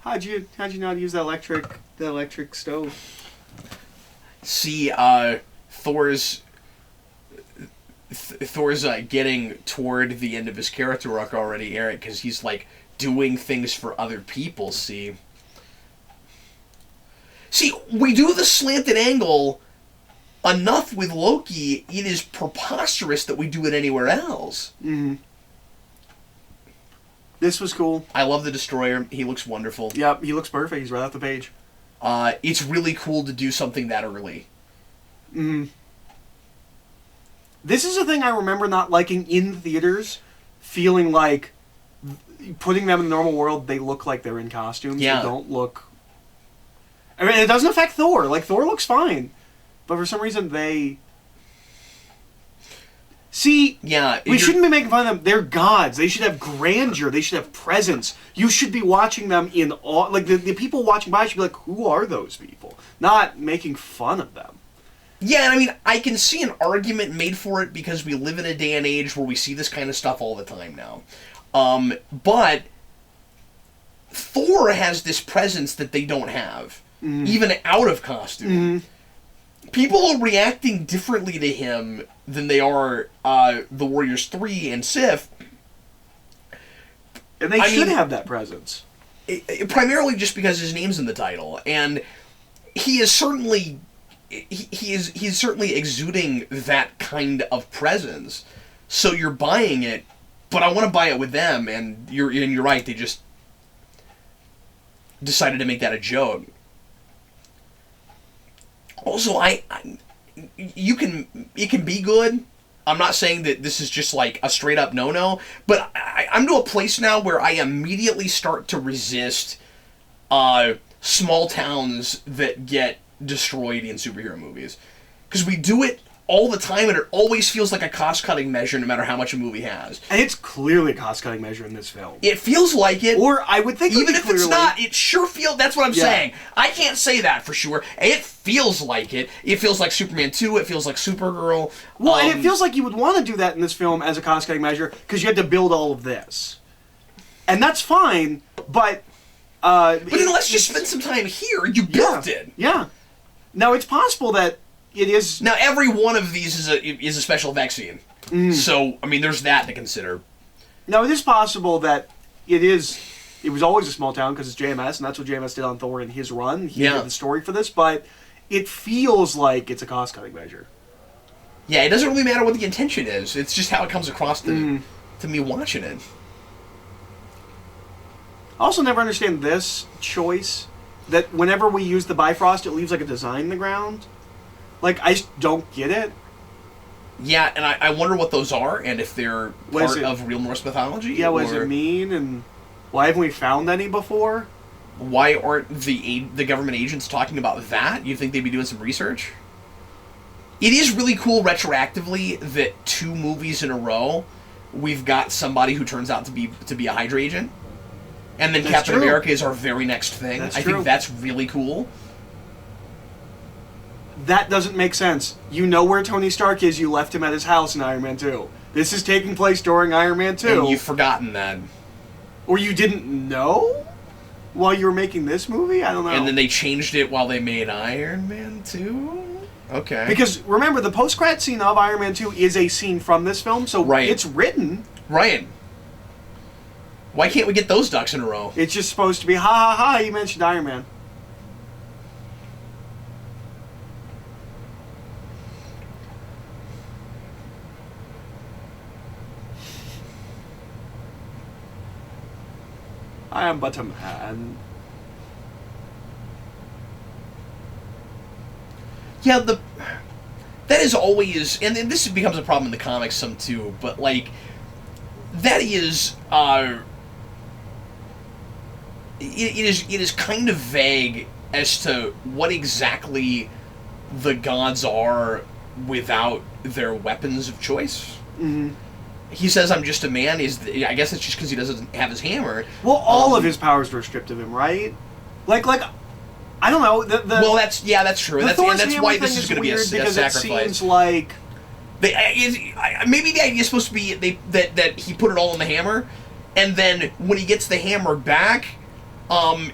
How'd you know how to use the electric stove?
See, Thor's getting toward the end of his character arc already, Eric, because he's like doing things for other people. See, we do the slanted angle enough with Loki. It is preposterous that we do it anywhere else.
Mm-hmm. This was cool.
I love the Destroyer. He looks wonderful.
Yep, he looks perfect. He's right off the page.
It's really cool to do something that early.
Mm. This is a thing I remember not liking in theaters, feeling like putting them in the normal world, they look like they're in costumes.
Yeah.
They don't look... I mean, it doesn't affect Thor. Like, Thor looks fine. But for some reason, they... See, we shouldn't be making fun of them. They're gods. They should have grandeur. They should have presence. You should be watching them in awe. Like, the people watching by should be like, who are those people? Not making fun of them.
Yeah, and I mean, I can see an argument made for it because we live in a day and age where we see this kind of stuff all the time now. But Thor has this presence that they don't have, even out of costume. People are reacting differently to him than they are the Warriors 3 and Sif.
And they should have that presence.
Primarily just because his name's in the title. And he is certainly... He's certainly exuding that kind of presence. So you're buying it, but I want to buy it with them, and you're right, they just decided to make that a joke. Also, it can be good. I'm not saying that this is just like a straight up no-no, but I'm to a place now where I immediately start to resist small towns that get destroyed in superhero movies. Because we do it all the time, and it always feels like a cost-cutting measure no matter how much a movie has.
And it's clearly a cost-cutting measure in this film.
It feels like it.
Or I would think
even if it's not, it sure feels... That's what I'm saying. I can't say that for sure. It feels like it. It feels like Superman 2. It feels like Supergirl.
Well, and it feels like you would want to do that in this film as a cost-cutting measure because you had to build all of this. And that's fine, but...
but then let's just spend some time here. You built it.
Yeah. Now, it's possible that it is...
Now, every one of these is a special vaccine. So, I mean, there's that to consider.
Now, it is possible that it was always a small town because it's JMS, and that's what JMS did on Thor in his run. He did the story for this, but it feels like it's a cost-cutting measure.
Yeah, it doesn't really matter what the intention is. It's just how it comes across to me watching it.
I also never understand this choice, that whenever we use the Bifrost, it leaves like a design in the ground. Like, I just don't get it.
Yeah, and I wonder what those are, and if they're part of real Norse mythology.
Yeah, what does it mean, and why haven't we found any before?
Why aren't the government agents talking about that? You think they'd be doing some research? It is really cool retroactively that 2 movies in a row we've got somebody who turns out to be a Hydra agent. And then Captain America is our very next thing. I think that's really cool.
That doesn't make sense. You know where Tony Stark is. You left him at his house in Iron Man 2. This is taking place during Iron Man 2.
And you've forgotten that.
Or you didn't know while you were making this movie? I don't know.
And then they changed it while they made Iron Man 2? Okay.
Because remember, the post-credit scene of Iron Man 2 is a scene from this film, so it's written.
Right. Why can't we get those ducks in a row?
It's just supposed to be, ha ha ha, you mentioned Iron Man. I am but a man.
Yeah, that is always, and this becomes a problem in the comics some too, but like, that is, it is kind of vague as to what exactly the gods are without their weapons of choice.
Mm-hmm.
He says, "I'm just a man." I guess it's just because he doesn't have his hammer.
Well, all of his powers were stripped of him, right? Like I don't know.
Well, that's true. That's why this is going to be a
because
sacrifice.
It seems like
maybe the idea is supposed to be that he put it all in the hammer, and then when he gets the hammer back,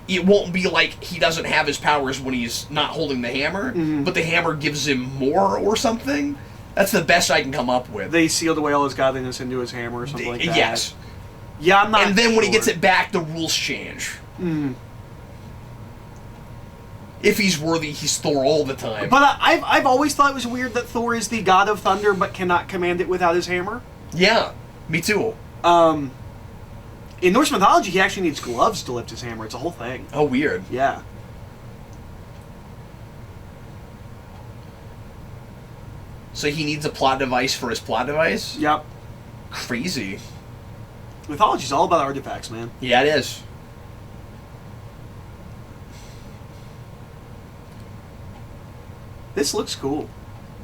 it won't be like he doesn't have his powers when he's not holding the hammer, but the hammer gives him more or something. That's the best I can come up with.
They sealed away all his godliness into his hammer or something like that.
Yes.
Yeah, I'm not.
And then
sure.
when he gets it back, the rules change.
Mm.
If he's worthy, he's Thor all the time.
But I've always thought it was weird that Thor is the god of thunder but cannot command it without his hammer.
Yeah, me too.
In Norse mythology, he actually needs gloves to lift his hammer. It's a whole thing.
Oh, weird.
Yeah.
So he needs a plot device for his plot device?
Yep.
Crazy.
Mythology's all about artifacts, man.
Yeah, it is.
This looks cool.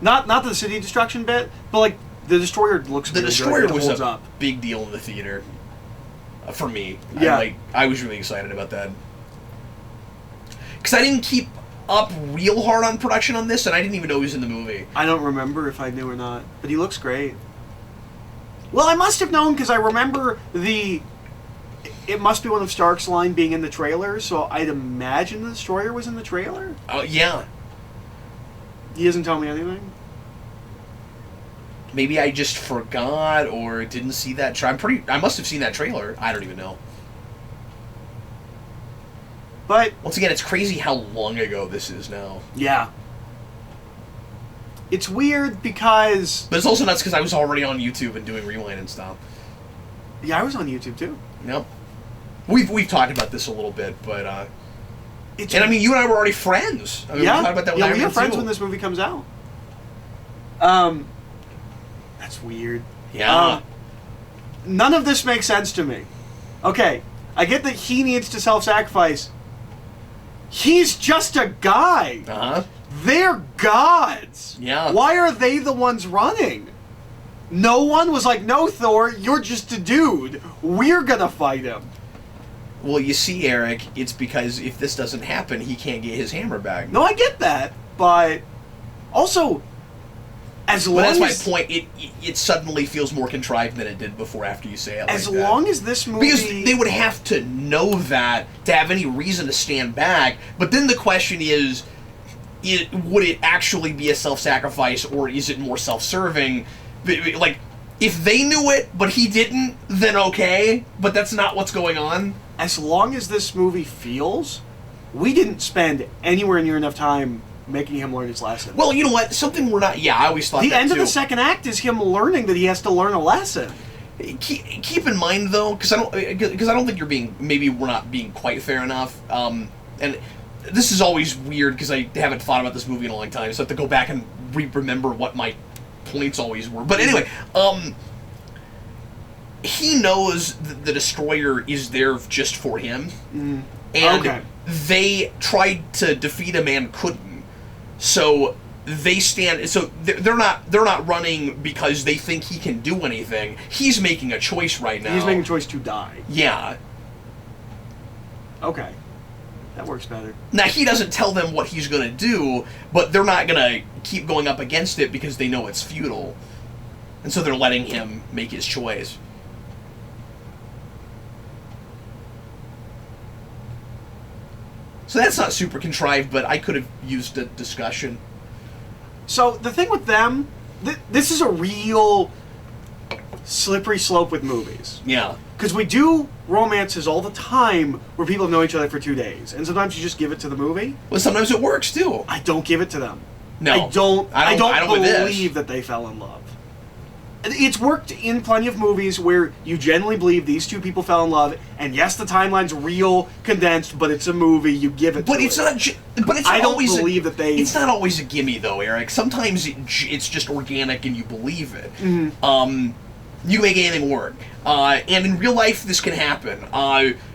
Not the city destruction bit, but like the destroyer looks.
The
really
destroyer
good.
was a
up.
big deal in the theater. For me.
Yeah.
I was really excited about that. Because I didn't keep up real hard on production on this, and I didn't even know he was in the movie.
I don't remember if I knew or not, but he looks great. Well, I must have known because I remember it must be one of Stark's line being in the trailer, so I'd imagine the destroyer was in the trailer.
Oh, yeah.
He doesn't tell me anything.
Maybe I just forgot or didn't see that. I must have seen that trailer. I don't even know.
But
once again, it's crazy how long ago this is now.
Yeah. It's weird because...
But it's also nuts because I was already on YouTube and doing rewind and stuff.
Yeah, I was on YouTube too.
Yep. We've talked about this a little bit, but and I mean, you and I were already friends. I mean,
yeah,
we talked about that with Iron
we are
Man
friends
2.
when this movie comes out. That's weird.
Yeah.
None of this makes sense to me. Okay, I get that he needs to self-sacrifice. He's just a guy.
Uh-huh.
They're gods.
Yeah.
Why are they the ones running? No one was like, no, Thor, you're just a dude. We're gonna fight him.
Well, you see, Eric, it's because if this doesn't happen, he can't get his hammer back.
No, I get that, but also, as long as...
But that's my point. It suddenly feels more contrived than it did before after you say it
as
like that.
long as this movie...
Because they would have to know that to have any reason to stand back. But then the question is, would it actually be a self-sacrifice, or is it more self-serving? Like, if they knew it, but he didn't, then okay. But that's not what's going on.
As long as this movie feels, we didn't spend anywhere near enough time making him learn his lesson.
Well, you know what? Something we're not... Yeah, I always thought
the
that,
end
too.
of the second act is him learning that he has to learn a lesson.
Keep in mind, though, because I don't think you're being... Maybe we're not being quite fair enough. And this is always weird, because I haven't thought about this movie in a long time, so I have to go back and remember what my points always were. But anyway, he knows the Destroyer is there just for him.
Mm.
And they tried to defeat him and couldn't. So they stand. So they're not running because they think he can do anything. He's making a choice right now.
He's making a choice to die.
Yeah.
Okay. That works better.
Now, he doesn't tell them what he's going to do, but they're not going to keep going up against it because they know it's futile. And so they're letting him make his choice. So that's not super contrived, but I could have used a discussion.
So the thing with them, this is a real slippery slope with movies.
Yeah.
Because we do romances all the time where people know each other for 2 days, and sometimes you just give it to the movie.
Well, sometimes it works too.
I don't give it to them.
No,
I don't
with this.
believe that they fell in love. It's worked in plenty of movies where you genuinely believe these two people fell in love, and yes, the timeline's real condensed, but it's a movie. You give it.
But
to
it's
it.
not. But it's
I
not
don't
always.
believe that they.
It's not always a gimme though, Eric. Sometimes it's just organic and you believe it.
Mm-hmm.
You can make anything work, and in real life this can happen.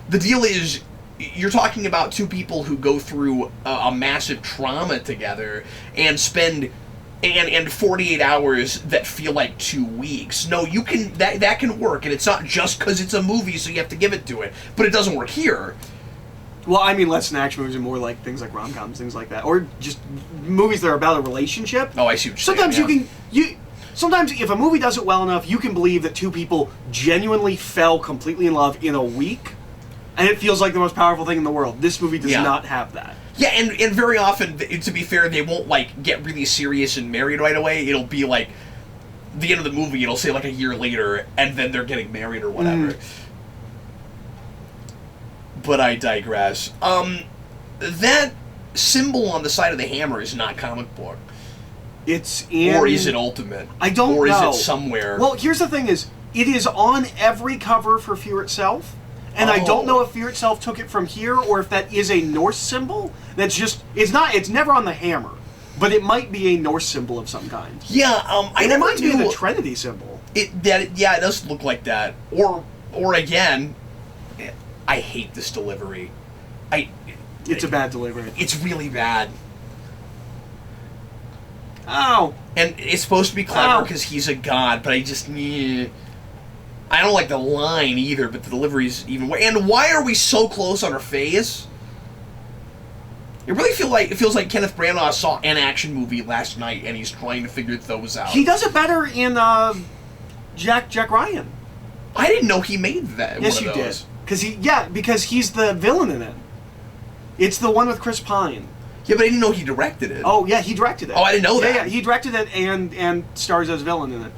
The deal is, you're talking about two people who go through a massive trauma together and spend. And 48 hours that feel like 2 weeks. No, you can that can work, and it's not just because it's a movie, so you have to give it to it. But it doesn't work here.
Well, I mean, less than action movies and more like things like rom-coms, things like that, or just movies that are about a relationship.
Oh, I see what you're
Sometimes
saying.
Sometimes if a movie does it well enough, you can believe that two people genuinely fell completely in love in a week, and it feels like the most powerful thing in the world. This movie does not have that.
Yeah, and very often, to be fair, they won't, like, get really serious and married right away. It'll be, like, the end of the movie, it'll say, like, a year later, and then they're getting married or whatever. But I digress. That symbol on the side of the hammer is not comic book.
It's in...
Or is it Ultimate?
I don't know.
Or is it somewhere?
Well, here's the thing is, it is on every cover for Fear Itself. And I don't know if Fear Itself took it from here or if that is a Norse symbol. That's just it's never on the hammer, but it might be a Norse symbol of some kind.
Yeah, I
it
never
reminds me
knew
of the Trinity symbol.
It does look like that. Or again, I hate this delivery.
It's a bad delivery.
It's really bad.
Oh.
And it's supposed to be clever because he's a god, but I just I don't like the line either, but the delivery's even worse. And why are we so close on her face? It really feels like Kenneth Branagh saw an action movie last night and he's trying to figure those out.
He does it better in Jack Ryan.
I didn't know he made that.
Yes, you did. Because he's the villain in it. It's the one with Chris Pine.
Yeah, but I didn't know he directed it.
Oh yeah, he directed it.
Oh, I didn't know that.
Yeah, he directed it and stars as villain in it.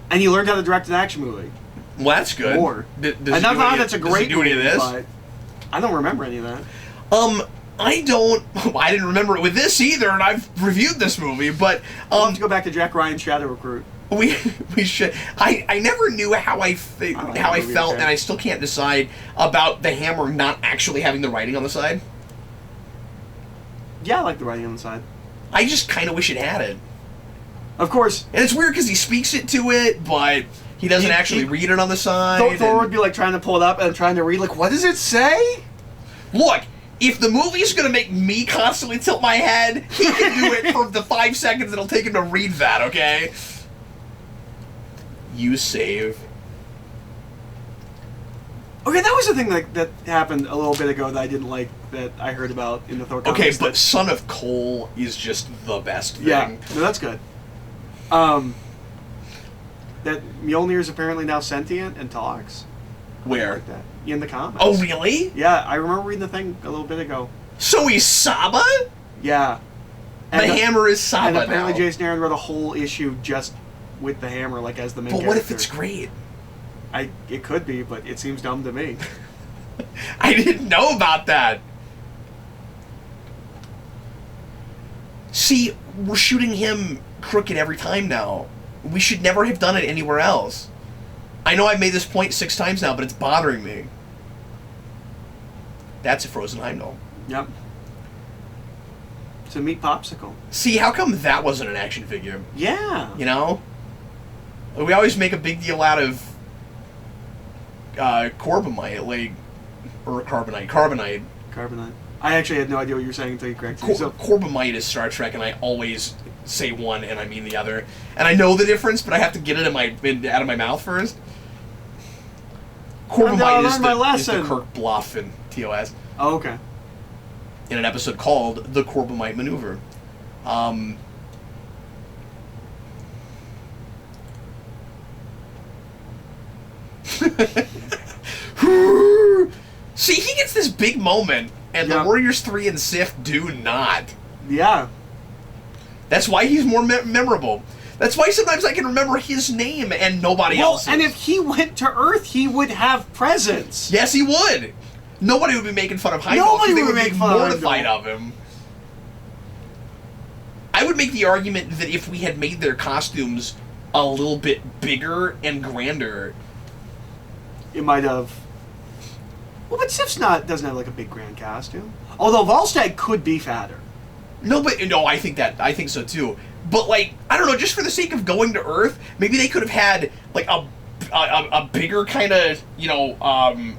And he learned how to direct an action movie.
Well, that's good.
More.
Does he do any of this?
But I don't remember any of that.
I didn't remember it with this either, and I've reviewed this movie, but
We'll have to go back to Jack Ryan's Shadow Recruit.
We should. I never knew how I felt, and I still can't decide about the hammer not actually having the writing on the side.
Yeah, I like the writing on the side.
I just kind of wish it had it.
Of course.
And it's weird because he speaks it to it, but he doesn't actually read it on the side.
Thor would be like trying to pull it up and trying to read, like, what does it say?
Look, if the movie's going to make me constantly tilt my head, he can do it for the 5 seconds it'll take him to read that, okay? You save.
Okay, that was the thing that happened a little bit ago that I didn't like, that I heard about in the Thor comics.
Okay, but Son of Cole is just the best thing.
Yeah, no, that's good. That Mjolnir is apparently now sentient and talks.
Where?
Like that. In the comics.
Oh, really?
Yeah, I remember reading the thing a little bit ago.
So he's Saba?
Yeah.
The hammer is Saba
And apparently
now.
Jason Aaron wrote a whole issue just with the hammer, like, as the main character.
But what if it's great?
It could be, but it seems dumb to me.
I didn't know about that. See, we're shooting him crooked every time now. We should never have done it anywhere else. I know I've made this point 6 times now, but it's bothering me. That's a frozen Heimdall.
Yep. It's a meat popsicle.
See, how come that wasn't an action figure?
Yeah.
You know? We always make a big deal out of Corbomite, like, or Carbonite.
I actually had no idea what you were saying until you corrected me.
Corbomite is Star Trek, and I always say one and I mean the other. And I know the difference, but I have to get it out of my mouth first. Corbomite is the Kirk Bluff in TOS.
Oh, okay.
In an episode called The Corbomite Maneuver. See, he gets this big moment, and the Warriors 3 and Sif do not.
Yeah.
That's why he's more memorable. That's why sometimes I can remember his name and nobody else's.
And if he went to Earth, he would have presence.
Yes, he would. Nobody would be making fun of Heimdall because they would be mortified of him. I would make the argument that if we had made their costumes a little bit bigger and grander,
it might have. Well, but Sif's doesn't have like a big grand costume. Although Volstagg could be fatter.
No, I think so too. But like, I don't know, just for the sake of going to Earth, maybe they could have had like a bigger kind of,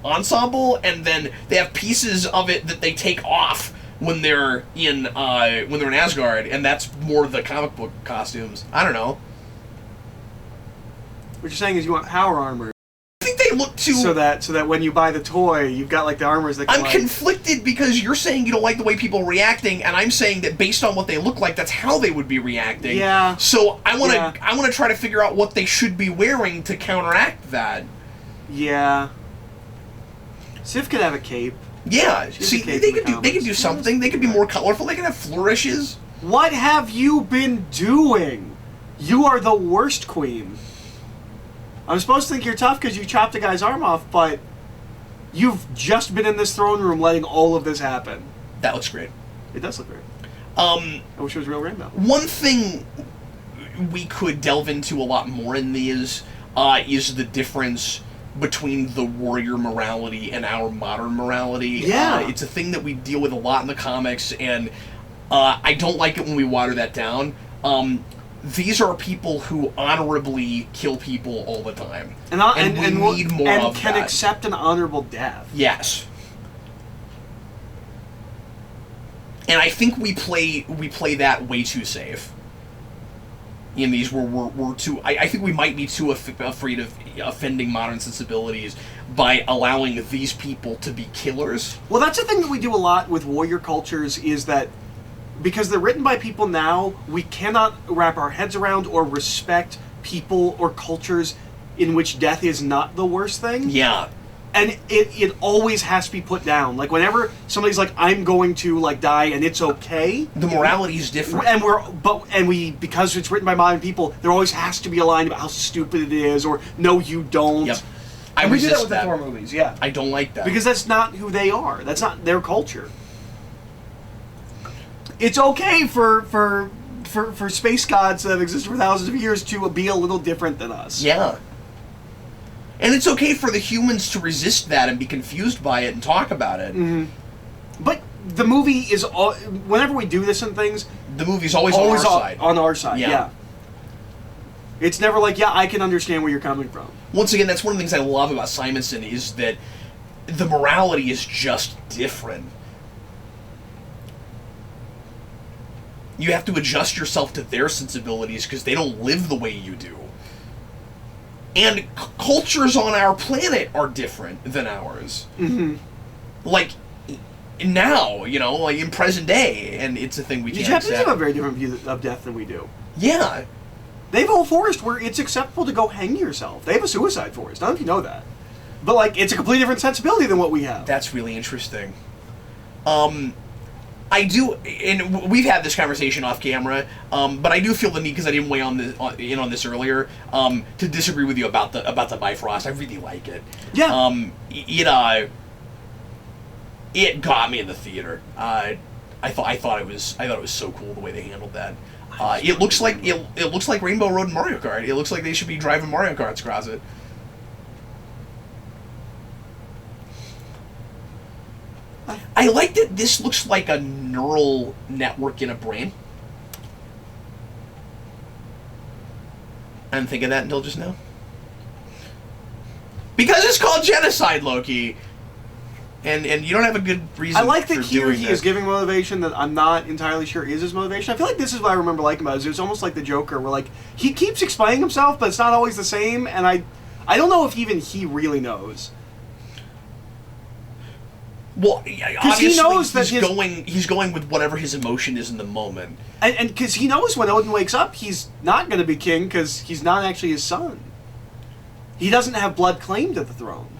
ensemble, and then they have pieces of it that they take off when they're in Asgard, and that's more the comic book costumes. I don't know.
What you're saying is you want power armor.
I think they look too...
So that when you buy the toy, you've got like the armors that can
I'm conflicted because you're saying you don't like the way people are reacting, and I'm saying that based on what they look like, that's how they would be reacting.
Yeah.
So I want to try to figure out what they should be wearing to counteract that.
Yeah. Sif could have a cape.
Yeah. See, they could do something. They could be more colorful. They could have flourishes.
What have you been doing? You are the worst queen. I'm supposed to think you're tough because you chopped a guy's arm off, but you've just been in this throne room letting all of this happen.
That looks great.
It does look great. I wish it was real rainbow.
One thing we could delve into a lot more in these is the difference between the warrior morality and our modern morality.
Yeah.
It's a thing that we deal with a lot in the comics, and I don't like it when we water that down. These are people who honorably kill people all the time, and we need more of that. And
can accept an honorable death.
Yes. And I think we play that way too safe. In these, where we're too... I think we might be too afraid of offending modern sensibilities by allowing these people to be killers.
Well, that's the thing that we do a lot with warrior cultures, is that because they're written by people now, we cannot wrap our heads around or respect people or cultures in which death is not the worst thing.
Yeah.
And it always has to be put down. Like, whenever somebody's like, I'm going to, like, die and it's okay.
The morality is different.
And because it's written by modern people, there always has to be a line about how stupid it is, or, no, you don't.
Yep.
We do that with the Thor movies, yeah.
I don't like that.
Because that's not who they are. That's not their culture. It's okay for space gods that have existed for thousands of years to be a little different than us.
Yeah. And it's okay for the humans to resist that and be confused by it and talk about it.
Mm-hmm. But the movie is... whenever we do this and things...
The movie's always on our side.
On our side, yeah. It's never like, yeah, I can understand where you're coming from.
Once again, that's one of the things I love about Simonson, is that the morality is just different. You have to adjust yourself to their sensibilities because they don't live the way you do. And cultures on our planet are different than ours.
Mm-hmm.
Like, now, like in present day, and it's a thing we can't accept.
The Japanese have a very different view of death than we do.
Yeah.
They have a whole forest where it's acceptable to go hang yourself. They have a suicide forest. I don't know if you know that. But, like, it's a completely different sensibility than what we have.
That's really interesting. I do, and we've had this conversation off camera, but I do feel the need, because I didn't weigh in on this earlier, to disagree with you about the Bifrost. I really like it.
Yeah.
It got me in the theater. I thought it was so cool the way they handled that. It looks like Rainbow Road and Mario Kart. It looks like they should be driving Mario Karts across it. I like that this looks like a neural network in a brain. I didn't think of that until just now. Because it's called genocide, Loki. And you don't have a good reason.
I like that
for
here
doing
he
that.
is giving motivation that I'm not entirely sure is his motivation. I feel like this is what I remember liking about it. It was almost like the Joker, where like he keeps explaining himself, but it's not always the same, and I don't know if even he really knows.
Well, obviously
he knows that
he's going with whatever his emotion is in the moment.
And because he knows when Odin wakes up, he's not going to be king because he's not actually his son. He doesn't have blood claimed to the throne.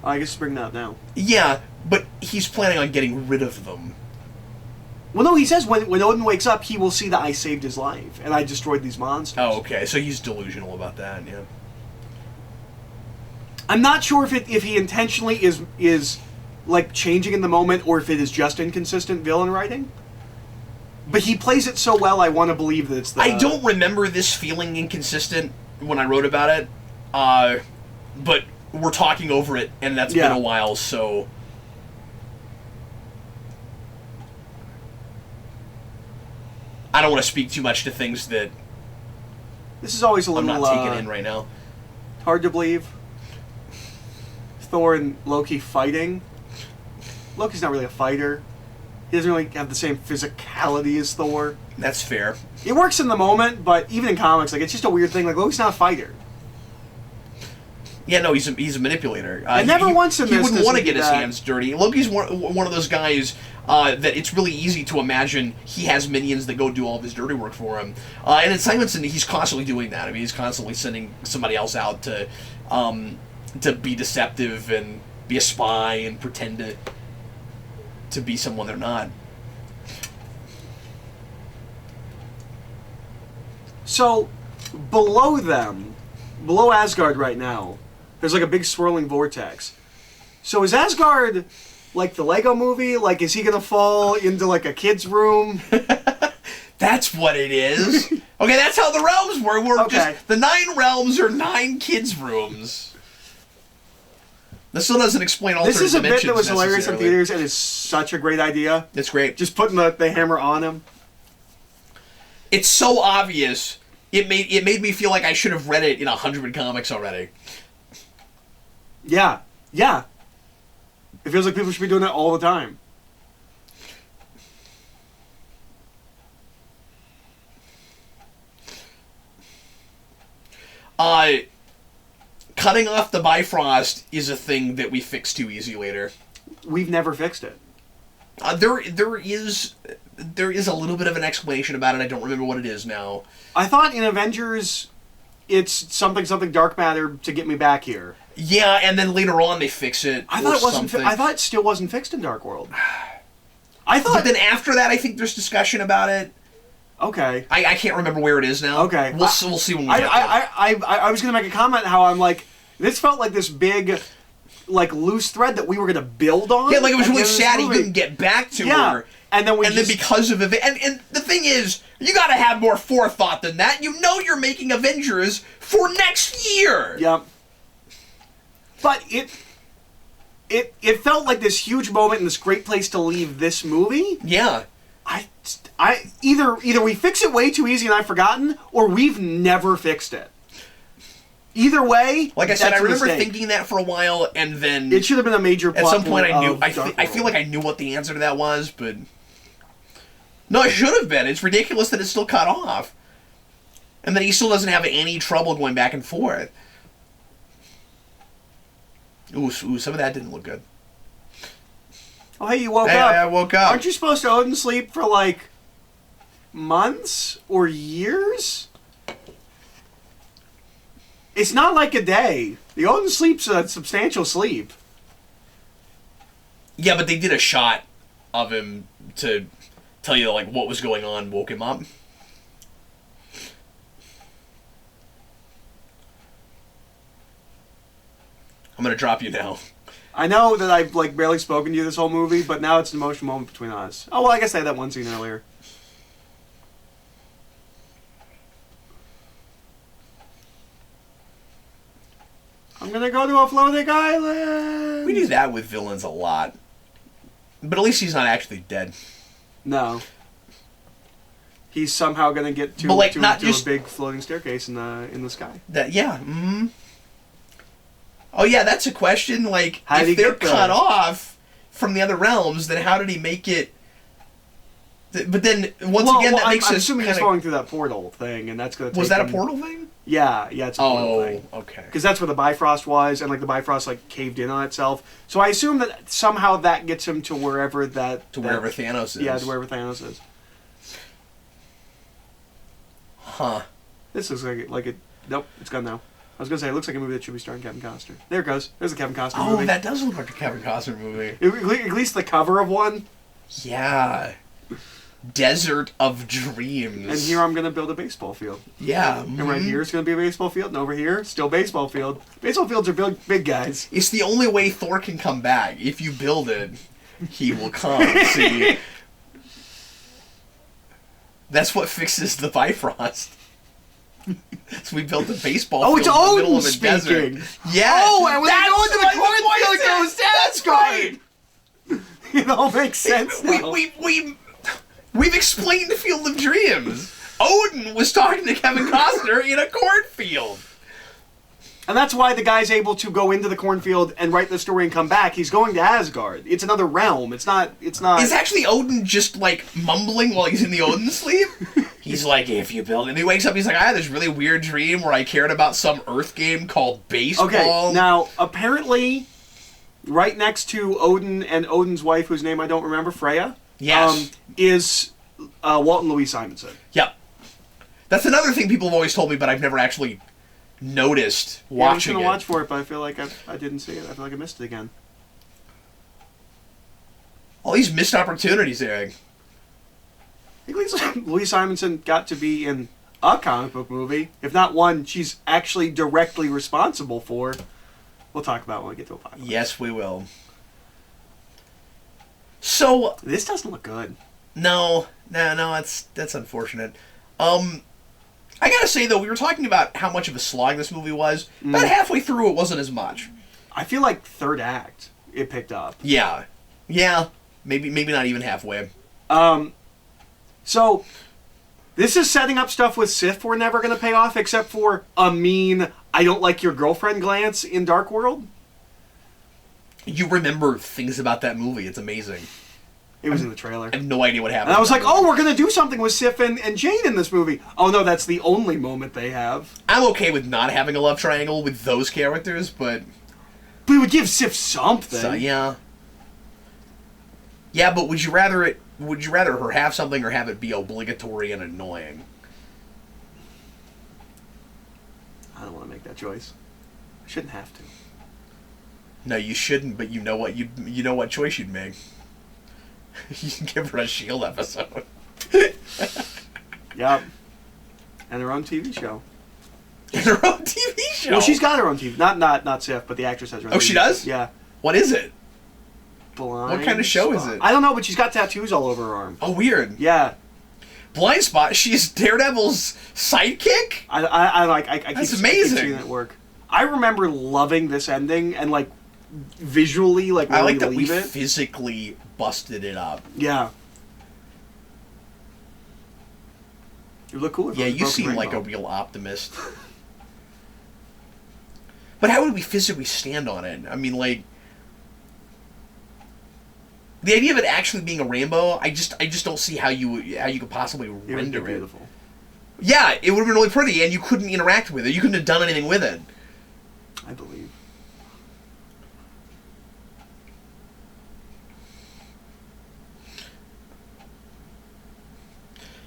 I guess bring that up now.
Yeah, but he's planning on getting rid of them.
Well, no, he says when Odin wakes up, he will see that I saved his life and I destroyed these monsters.
Oh, okay. So he's delusional about that. Yeah.
I'm not sure if he intentionally is like changing in the moment or if it is just inconsistent villain writing. But he plays it so well, I want to believe that it's the...
I don't remember this feeling inconsistent when I wrote about it, but we're talking over it, and that's been a while, so... I don't want to speak too much to things that
this is always a
I'm
little
not taking in right now.
Hard to believe. Thor and Loki fighting. Loki's not really a fighter. He doesn't really have the same physicality as Thor.
That's fair.
It works in the moment, but even in comics, like it's just a weird thing. Like Loki's not a fighter.
Yeah, no, he's a manipulator.
And never once in
he
this
wouldn't want to get his
that.
hands dirty. Loki's one of those guys that it's really easy to imagine he has minions that go do all of his dirty work for him. And in Simonson, he's constantly doing that. I mean, he's constantly sending somebody else out to be deceptive and be a spy and pretend to be someone they're not.
So, below them, below Asgard right now, there's like a big swirling vortex. So is Asgard like the Lego movie? Like, is he gonna fall into like a kid's room?
That's what it is. Okay, that's how the realms work. We're
Okay.
just the 9 realms are 9 kids' rooms. This still doesn't explain alternate
This is a bit
dimensions
that was hilarious in
necessarily.
theaters and is such a great idea.
It's great.
Just putting the hammer on him.
It's so obvious. It made me feel like I should have read it in 100 comics already.
Yeah. Yeah. It feels like people should be doing that all the time.
Cutting off the Bifrost is a thing that we fix too easy later.
We've never fixed it.
There is a little bit of an explanation about it. I don't remember what it is now.
I thought in Avengers, it's something dark matter to get me back here.
Yeah, and then later on they fix it.
I thought it wasn't.
something.
I thought it still wasn't fixed in Dark World. I thought.
But then after that, I think there's discussion about it.
Okay.
I can't remember where it is now.
Okay.
We'll see when we get there.
I was gonna make a comment how I'm like, this felt like this big, like loose thread that we were gonna build on.
Yeah, like it was
at the
really
end of this
sad he
movie.
didn't get back to
Yeah.
her.
And then
then because of it, and the thing is, you gotta have more forethought than that. You know you're making Avengers for next year.
Yep. But it felt like this huge moment and this great place to leave this movie.
Yeah.
I either we fix it way too easy and I've forgotten, or we've never fixed it. Either way,
Like I said, I
that's a
remember
mistake.
thinking that for a while, and then
It should have been a major
at
plot
some point I knew.
of
I
Dark
feel
World.
like I knew what the answer to that was, but no, it should have been. It's ridiculous that it's still cut off, and then he still doesn't have any trouble going back and forth. Ooh, some of that didn't look good.
Oh, hey, you woke
Hey,
up.
I woke up.
Aren't you supposed to Odin sleep for like months or years? It's not like a day. The Odin sleep's a substantial sleep.
Yeah, but they did a shot of him to tell you like what was going on, woke him up. I'm gonna drop you now.
I know that I've like barely spoken to you this whole movie, but now it's an emotional moment between us. Oh well, I guess I had that one scene earlier. I'm gonna go to a floating island.
We do that with villains a lot, but at least he's not actually dead.
No. He's somehow gonna get to,
But, like,
to
not
a
just-
big floating staircase in the sky.
That yeah. Mm-hmm. Oh yeah, that's a question. Like,
How did he
if they're
get there?
cut off from the other realms, then how did he make it? But then once again, that makes
I'm
us
assuming he's
kinda-
going through that portal thing, and that's gonna.
Was
take
that a
him-
portal thing?
Yeah, it's a portal
Oh,
thing.
okay.
Because that's where the Bifrost was, and like the Bifrost like caved in on itself. So I assume that somehow that gets him to wherever
Wherever Thanos is.
Yeah, to wherever Thanos is.
Huh.
This looks like it. Nope, it's gone now. I was gonna say it looks like a movie that should be starring Kevin Costner. There it goes. There's a Kevin Costner
Oh,
movie.
that does look like a Kevin Costner movie.
At least the cover of one.
Yeah. Desert of Dreams.
And here I'm going to build a baseball field.
Yeah.
And right here it's going to be a baseball field, and over here, still baseball field. Baseball fields are big guys.
It's the only way Thor can come back. If you build it, he will come. See? That's what fixes the Bifrost. So we built a baseball field
it's
in the middle
Odin
of a
speaking.
desert. Yeah.
Oh, and when they
that's
go into the
why
cornfield, it goes to
That's right.
It all makes sense now.
We've explained Field of Dreams. Odin was talking to Kevin Costner in a cornfield.
And that's why the guy's able to go into the cornfield and write the story and come back. He's going to Asgard. It's another realm. It's not...
Is actually Odin just, like, mumbling while he's in the Odin sleep? He's like, if you build... And he wakes up, he's like, I had this really weird dream where I cared about some Earth game called baseball.
Okay, now, apparently, right next to Odin and Odin's wife, whose name I don't remember, Freya,
Yes.
is Walt and Louise Simonson.
Yep. That's another thing people have always told me, but I've never actually noticed watching
I was going
it.
to watch for it, but I feel like I didn't see it. I feel like I missed it again.
All these missed opportunities, Eric.
I think Louise Simonson got to be in a comic book movie. If not one, she's actually directly responsible for. We'll talk about it when we get to Apocalypse.
Yes, we will. So...
This doesn't look good.
No, that's unfortunate. I gotta say, though, we were talking about how much of a slog this movie was. About halfway through, it wasn't as much.
I feel like third act, it picked up.
Yeah. Maybe not even halfway.
So, this is setting up stuff with Sif we're never going to pay off, except for a mean, I don't like your girlfriend glance in Dark World.
You remember things about that movie. It's amazing.
It was in the trailer.
I have no idea what happened.
And I was like, oh, we're going to do something with Sif and Jane in this movie. Oh, no, that's the only moment they have.
I'm okay with not having a love triangle with those characters, but...
But it would give Sif something.
So, yeah. Yeah, but would you rather her have something or have it be obligatory and annoying?
I don't want to make that choice. I shouldn't have to.
No, you shouldn't, but you know what choice you'd make. You can give her a S.H.I.E.L.D. episode.
Yep. And her own TV show.
And her own TV show?
Well, she's got her own TV. Not Sif, but the actress has her own TV.
Oh, she does?
Yeah.
What is it?
Blind
What kind of show is it?
I don't know, but she's got tattoos all over her arm.
Oh, weird.
Yeah.
Blind Spot, she's Daredevil's sidekick?
I
That's
keep
amazing.
seeing it work. I remember loving this ending and, like, visually, like,
I like
really
that we
leave it.
physically busted it up.
Yeah. You look cool.
Yeah, you seem like a real optimist. But how would we physically stand on it? I mean, like... The idea of it actually being a rainbow, I just don't see how you could possibly render it.
Beautiful.
Yeah, it would have been really pretty, and you couldn't interact with it. You couldn't have done anything with it.
I believe.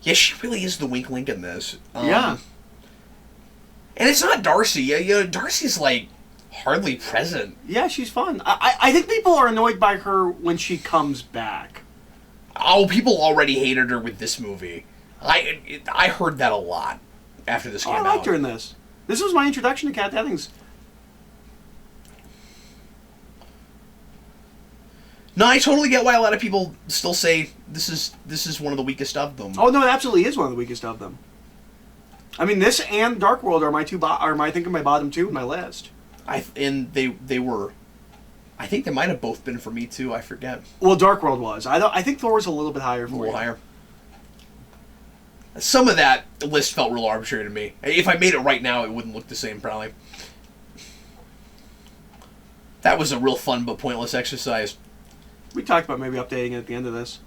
Yeah, she really is the wink link in this.
Yeah.
And it's not Darcy. Darcy's, like, hardly present.
Yeah, she's fun. I think people are annoyed by her when she comes back.
Oh, people already hated her with this movie. I heard that a lot after this came out.
I liked her in this. This was my introduction to Kat Dennings.
No, I totally get why a lot of people still say this is one of the weakest of them.
Oh no, it absolutely is one of the weakest of them. I mean, this and Dark World are my I think my bottom two in my list.
They were. I think they might have both been for me too. I forget.
Well, Dark World was. I think Thor was a little bit higher for
A little
you.
higher. Some of that list felt real arbitrary to me. If I made it right now, it wouldn't look the same probably. That was a real fun but pointless exercise.
We talked about maybe updating it at the end of this.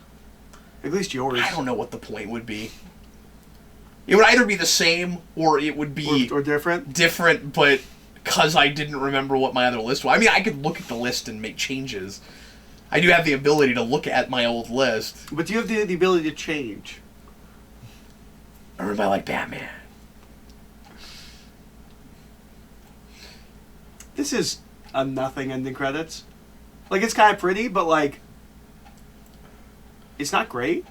At least yours.
I don't know what the point would be. It would either be the same or it would be
or different.
Different, but because I didn't remember what my other list was. I mean, I could look at the list and make changes. I do have the ability to look at my old list.
But do you have the ability to change?
Or am I like Batman?
This is a nothing ending credits. Like, it's kind of pretty, but, like, it's not great.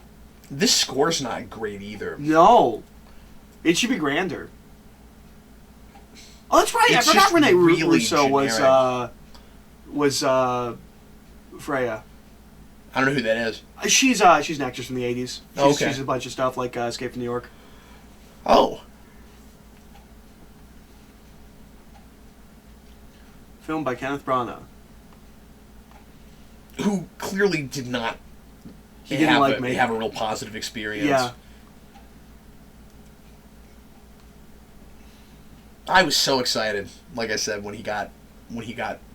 This score's not great either.
No. It should be grander. Oh, that's right. I forgot Renee Russo was Freya.
I don't know who that is.
She's an actress from the 80s.
Okay.
She's a bunch of stuff like Escape from New York.
Oh.
Filmed by Kenneth Branagh.
Who clearly did not have a real positive experience.
Yeah.
I was so excited, like I said, when he got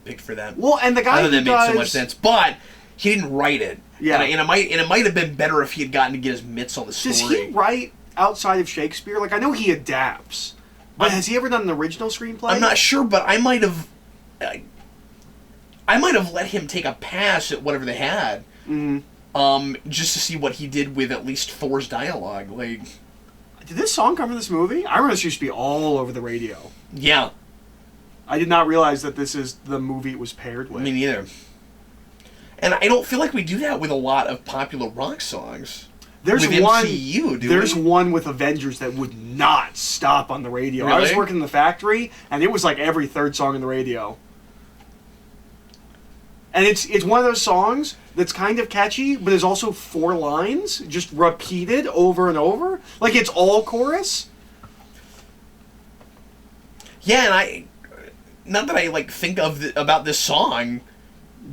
picked for that.
Well, and the guy
that made so much sense, but he didn't write it.
Yeah,
and it might have been better if he had gotten to get his mitts on the story.
Does he write outside of Shakespeare? Like, I know he adapts, but has he ever done an original screenplay?
I'm not sure, but I might have let him take a pass at whatever they had. Just to see what he did with at least Thor's dialogue. Like,
did this song come from this movie? I remember this used to be all over the radio.
Yeah.
I did not realize that this is the movie it was paired with.
Me neither. And I don't feel like we do that with a lot of popular rock songs.
There's
with
one.
MCU,
there's one with Avengers that would not stop on the radio.
Really?
I was working in the factory, and it was like every third song in the radio. And it's one of those songs that's kind of catchy, but there's also 4 lines just repeated over and over. Like, it's all chorus.
Yeah, and not that I like think about this song,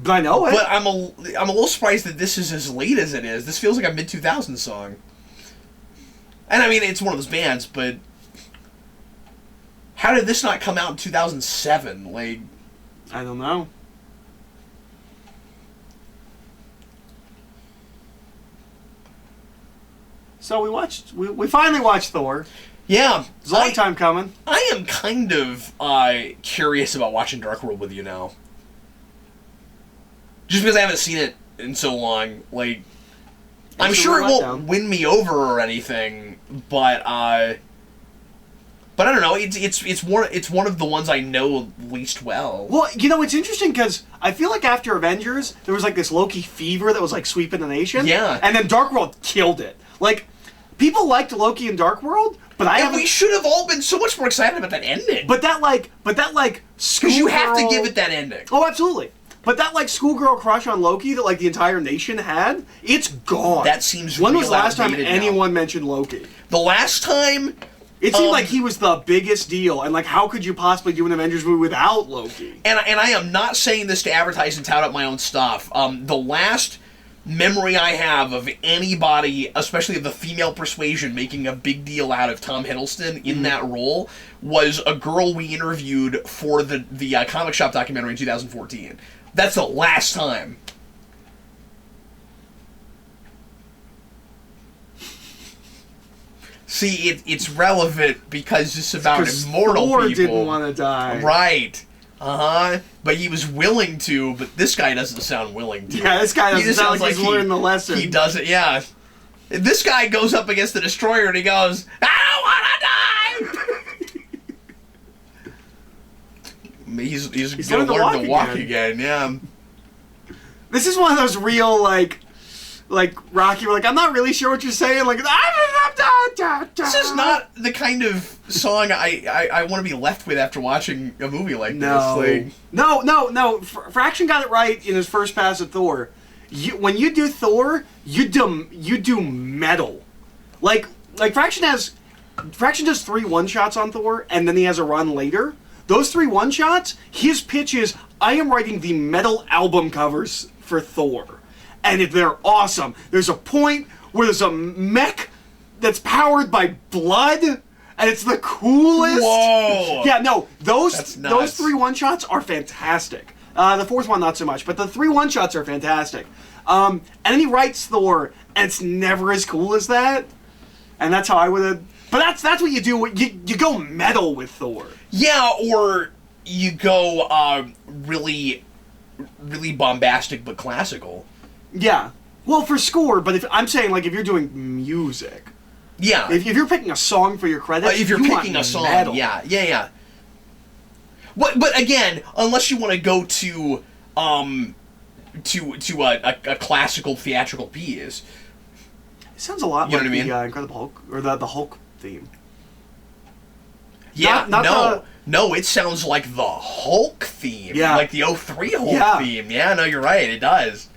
but I know it.
But I'm a little surprised that this is as late as it is. This feels like a mid-2000s song. And I mean, it's one of those bands, but how did this not come out in 2007? Like,
I don't know. So we finally watched Thor.
Yeah.
It's a long time coming.
I am kind of curious about watching Dark World with you now. Just because I haven't seen it in so long. Like, I'm sure it won't win me over or anything, but I don't know. It's one of the ones I know least well.
Well, it's interesting because I feel like after Avengers, there was like this Loki fever that was like sweeping the nation.
Yeah.
And then Dark World killed it. Like, people liked Loki and Dark World, but
we should have all been so much more excited about that ending.
But that
because you have to give it that ending.
Oh, absolutely. But that schoolgirl crush on Loki that the entire nation had, it's gone.
That seems.
When was the last time anyone mentioned Loki?
The last time.
It seemed like he was the biggest deal, and how could you possibly do an Avengers movie without Loki?
And I am not saying this to advertise and tout up my own stuff. The last memory I have of anybody, especially of the female persuasion, making a big deal out of Tom Hiddleston in that role was a girl we interviewed for the comic shop documentary in 2014. That's the last time. See, it's relevant because it's about immortal
Thor
people.
Didn't want to die.
Right. But he was willing to, but this guy doesn't sound willing to.
Yeah, this guy doesn't sound like he's learned the lesson.
He doesn't, yeah. This guy goes up against the Destroyer and he goes, I don't want to die! He's going to learn to walk again, yeah.
This is one of those real, like Rocky, where I'm not really sure what you're saying.
This is not the kind of song I want to be left with after watching a movie like this.
No. Fraction got it right in his first pass at Thor. When you do Thor, you do metal. Like Fraction does 3 one-shots on Thor, and then he has a run later. Those 3 one-shots, his pitch is, I am writing the metal album covers for Thor. And they're awesome. There's a point where there's a mech that's powered by blood, and it's the coolest.
Whoa!
Yeah, no, those 3 one-shots are fantastic. The 4th one, not so much, but the 3 one-shots are fantastic. And then he writes Thor, and it's never as cool as that. And that's how I would have... But that's what you do. You go metal with Thor.
Yeah, or you go really, really bombastic but classical.
Yeah. Well, for score, but I'm saying, if you're doing music.
Yeah.
If you're picking a song for your credits,
if you're picking a song,
metal.
yeah. But again, unless you want to go to a classical theatrical piece.
It sounds a lot
You know
like
what I mean?
the Incredible Hulk, or the Hulk theme.
Yeah,
Not
no, it sounds like the Hulk theme.
Yeah.
Like the '03 Hulk theme. Yeah, no, you're right, it does.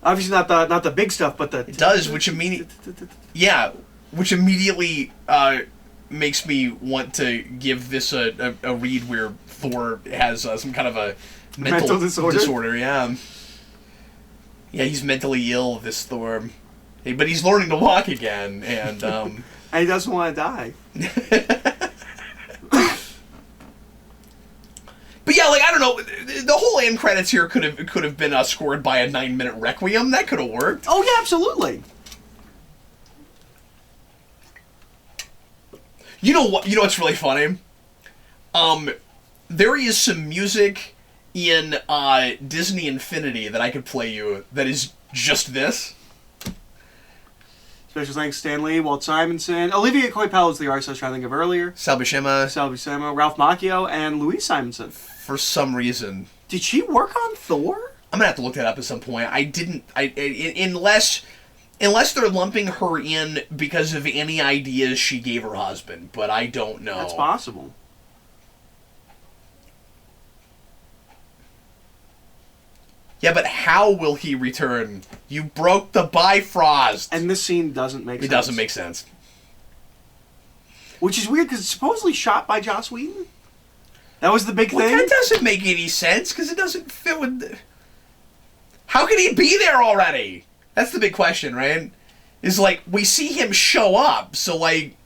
Obviously not the big stuff, but the...
It does, which immediately makes me want to give this a read where Thor has some kind of a mental disorder. Yeah, he's mentally ill, this Thor. Hey, but he's learning to walk again, and
and he doesn't want to die.
But yeah, like, I don't know, the whole end credits here could have been scored by a 9-minute requiem. That could have worked.
Oh yeah, absolutely.
You know what? You know what's really funny? There is some music in Disney Infinity that I could play you that is just this.
Special thanks Stan Lee, Walt Simonson, Olivia Coipel is the artist I was trying to think of earlier.
Sal Buscema.
Ralph Macchio, and Louise Simonson.
For some reason.
Did she work on Thor?
I'm gonna have to look that up at some point. Unless they're lumping her in because of any ideas she gave her husband, but I don't know.
That's possible.
Yeah, but how will he return? You broke the Bifrost!
And this scene doesn't make sense.
It doesn't make sense.
Which is weird, because it's supposedly shot by Joss Whedon. That was the big thing.
That doesn't make any sense, because it doesn't fit with... How could he be there already? That's the big question, right? Is like, we see him show up, so like...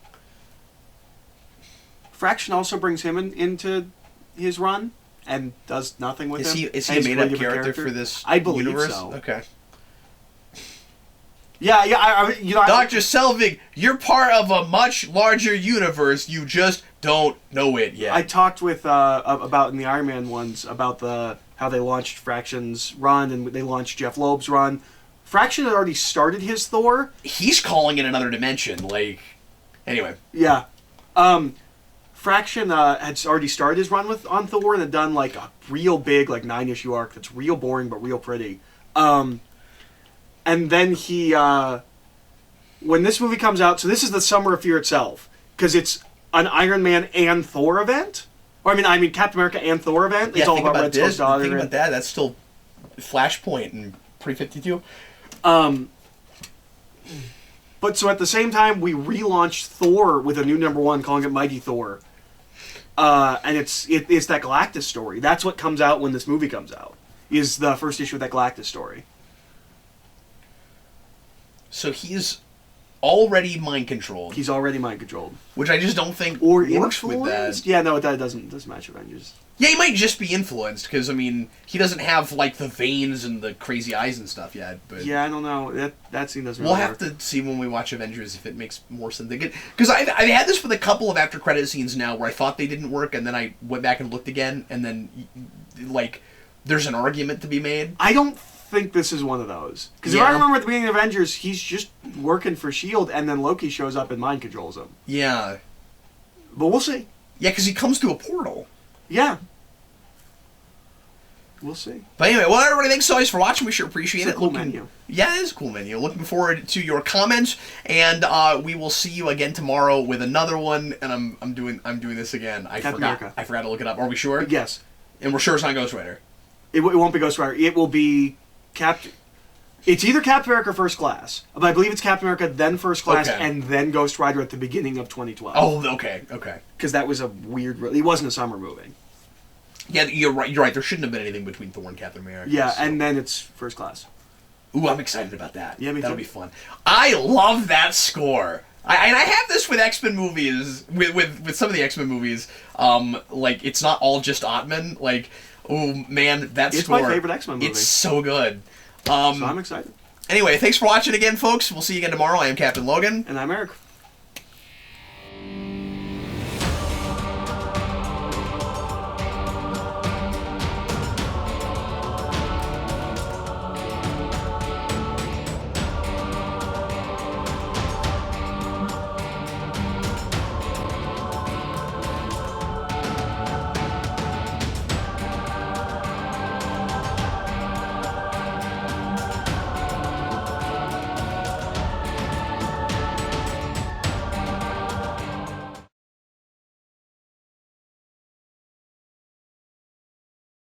Fraction also brings him into his run, and does nothing with him.
Is he a made-up character for this
I believe
universe?
so.
Okay.
Yeah,
Dr. Selvig, you're part of a much larger universe. You just don't know it yet.
I talked with about in the Iron Man ones about how they launched Fraction's run and they launched Jeff Loeb's run. Fraction had already started his Thor.
He's calling it another dimension. Like, anyway.
Yeah, Fraction had already started his run on Thor and had done like a real big 9-issue arc that's real boring but real pretty. And then he, when this movie comes out, so this is the Summer of Fear itself, because it's an Iron Man and Thor event. Or I mean Captain America and Thor event. It's all about Red Skull's daughter.
Think about that. That's still Flashpoint and Pre-52.
But so at the same time, we relaunched Thor with a new #1, calling it Mighty Thor. And it's that Galactus story. That's what comes out when this movie comes out. Is the first issue of that Galactus story.
So he's already mind controlled.
He's already mind controlled.
Which I just don't think
or
works with
that.
that.
Yeah, no, that doesn't match Avengers.
Yeah, he might just be influenced, because, I mean, he doesn't have, like, the veins and the crazy eyes and stuff yet. But
yeah, I don't know. That scene doesn't
We'll
really
have to see when we watch Avengers if it makes more sense. Because I've had this with a couple of after-credit scenes now where I thought they didn't work, and then I went back and looked again, and then, like, there's an argument to be made.
I don't think this is one of those. Because if I remember at the beginning of Avengers, he's just working for S.H.I.E.L.D., and then Loki shows up and mind controls him.
Yeah.
But we'll see.
Yeah, because he comes through a portal.
Yeah. We'll see.
But anyway, well, everybody, thanks so much for watching. We sure appreciate
it.
It's
a cool menu.
Yeah, it is a cool menu. Looking forward to your comments, and we will see you again tomorrow with another one. And I'm doing this again. I forgot to look it up. Are we sure?
Yes.
And we're sure it's not Ghost Rider.
It won't be Ghost Rider. It will be It's either Captain America or First Class. But I believe it's Captain America, then First Class, and then Ghost Rider at the beginning of 2012.
Oh, okay.
Because that was a weird... It wasn't a summer movie.
Yeah, you're right. There shouldn't have been anything between Thor and Captain America.
Yeah, and then it's First Class.
Ooh, I'm excited about that.
Yeah, me too.
That'll be fun. I love that score. I have this with X-Men movies, with some of the X-Men movies. Like, it's not all just Ottman. Like, oh, man, that score...
It's my favorite X-Men movie.
It's so good.
So I'm excited.
Anyway, thanks for watching again, folks. We'll see you again tomorrow. I am Captain Logan.
And I'm Eric.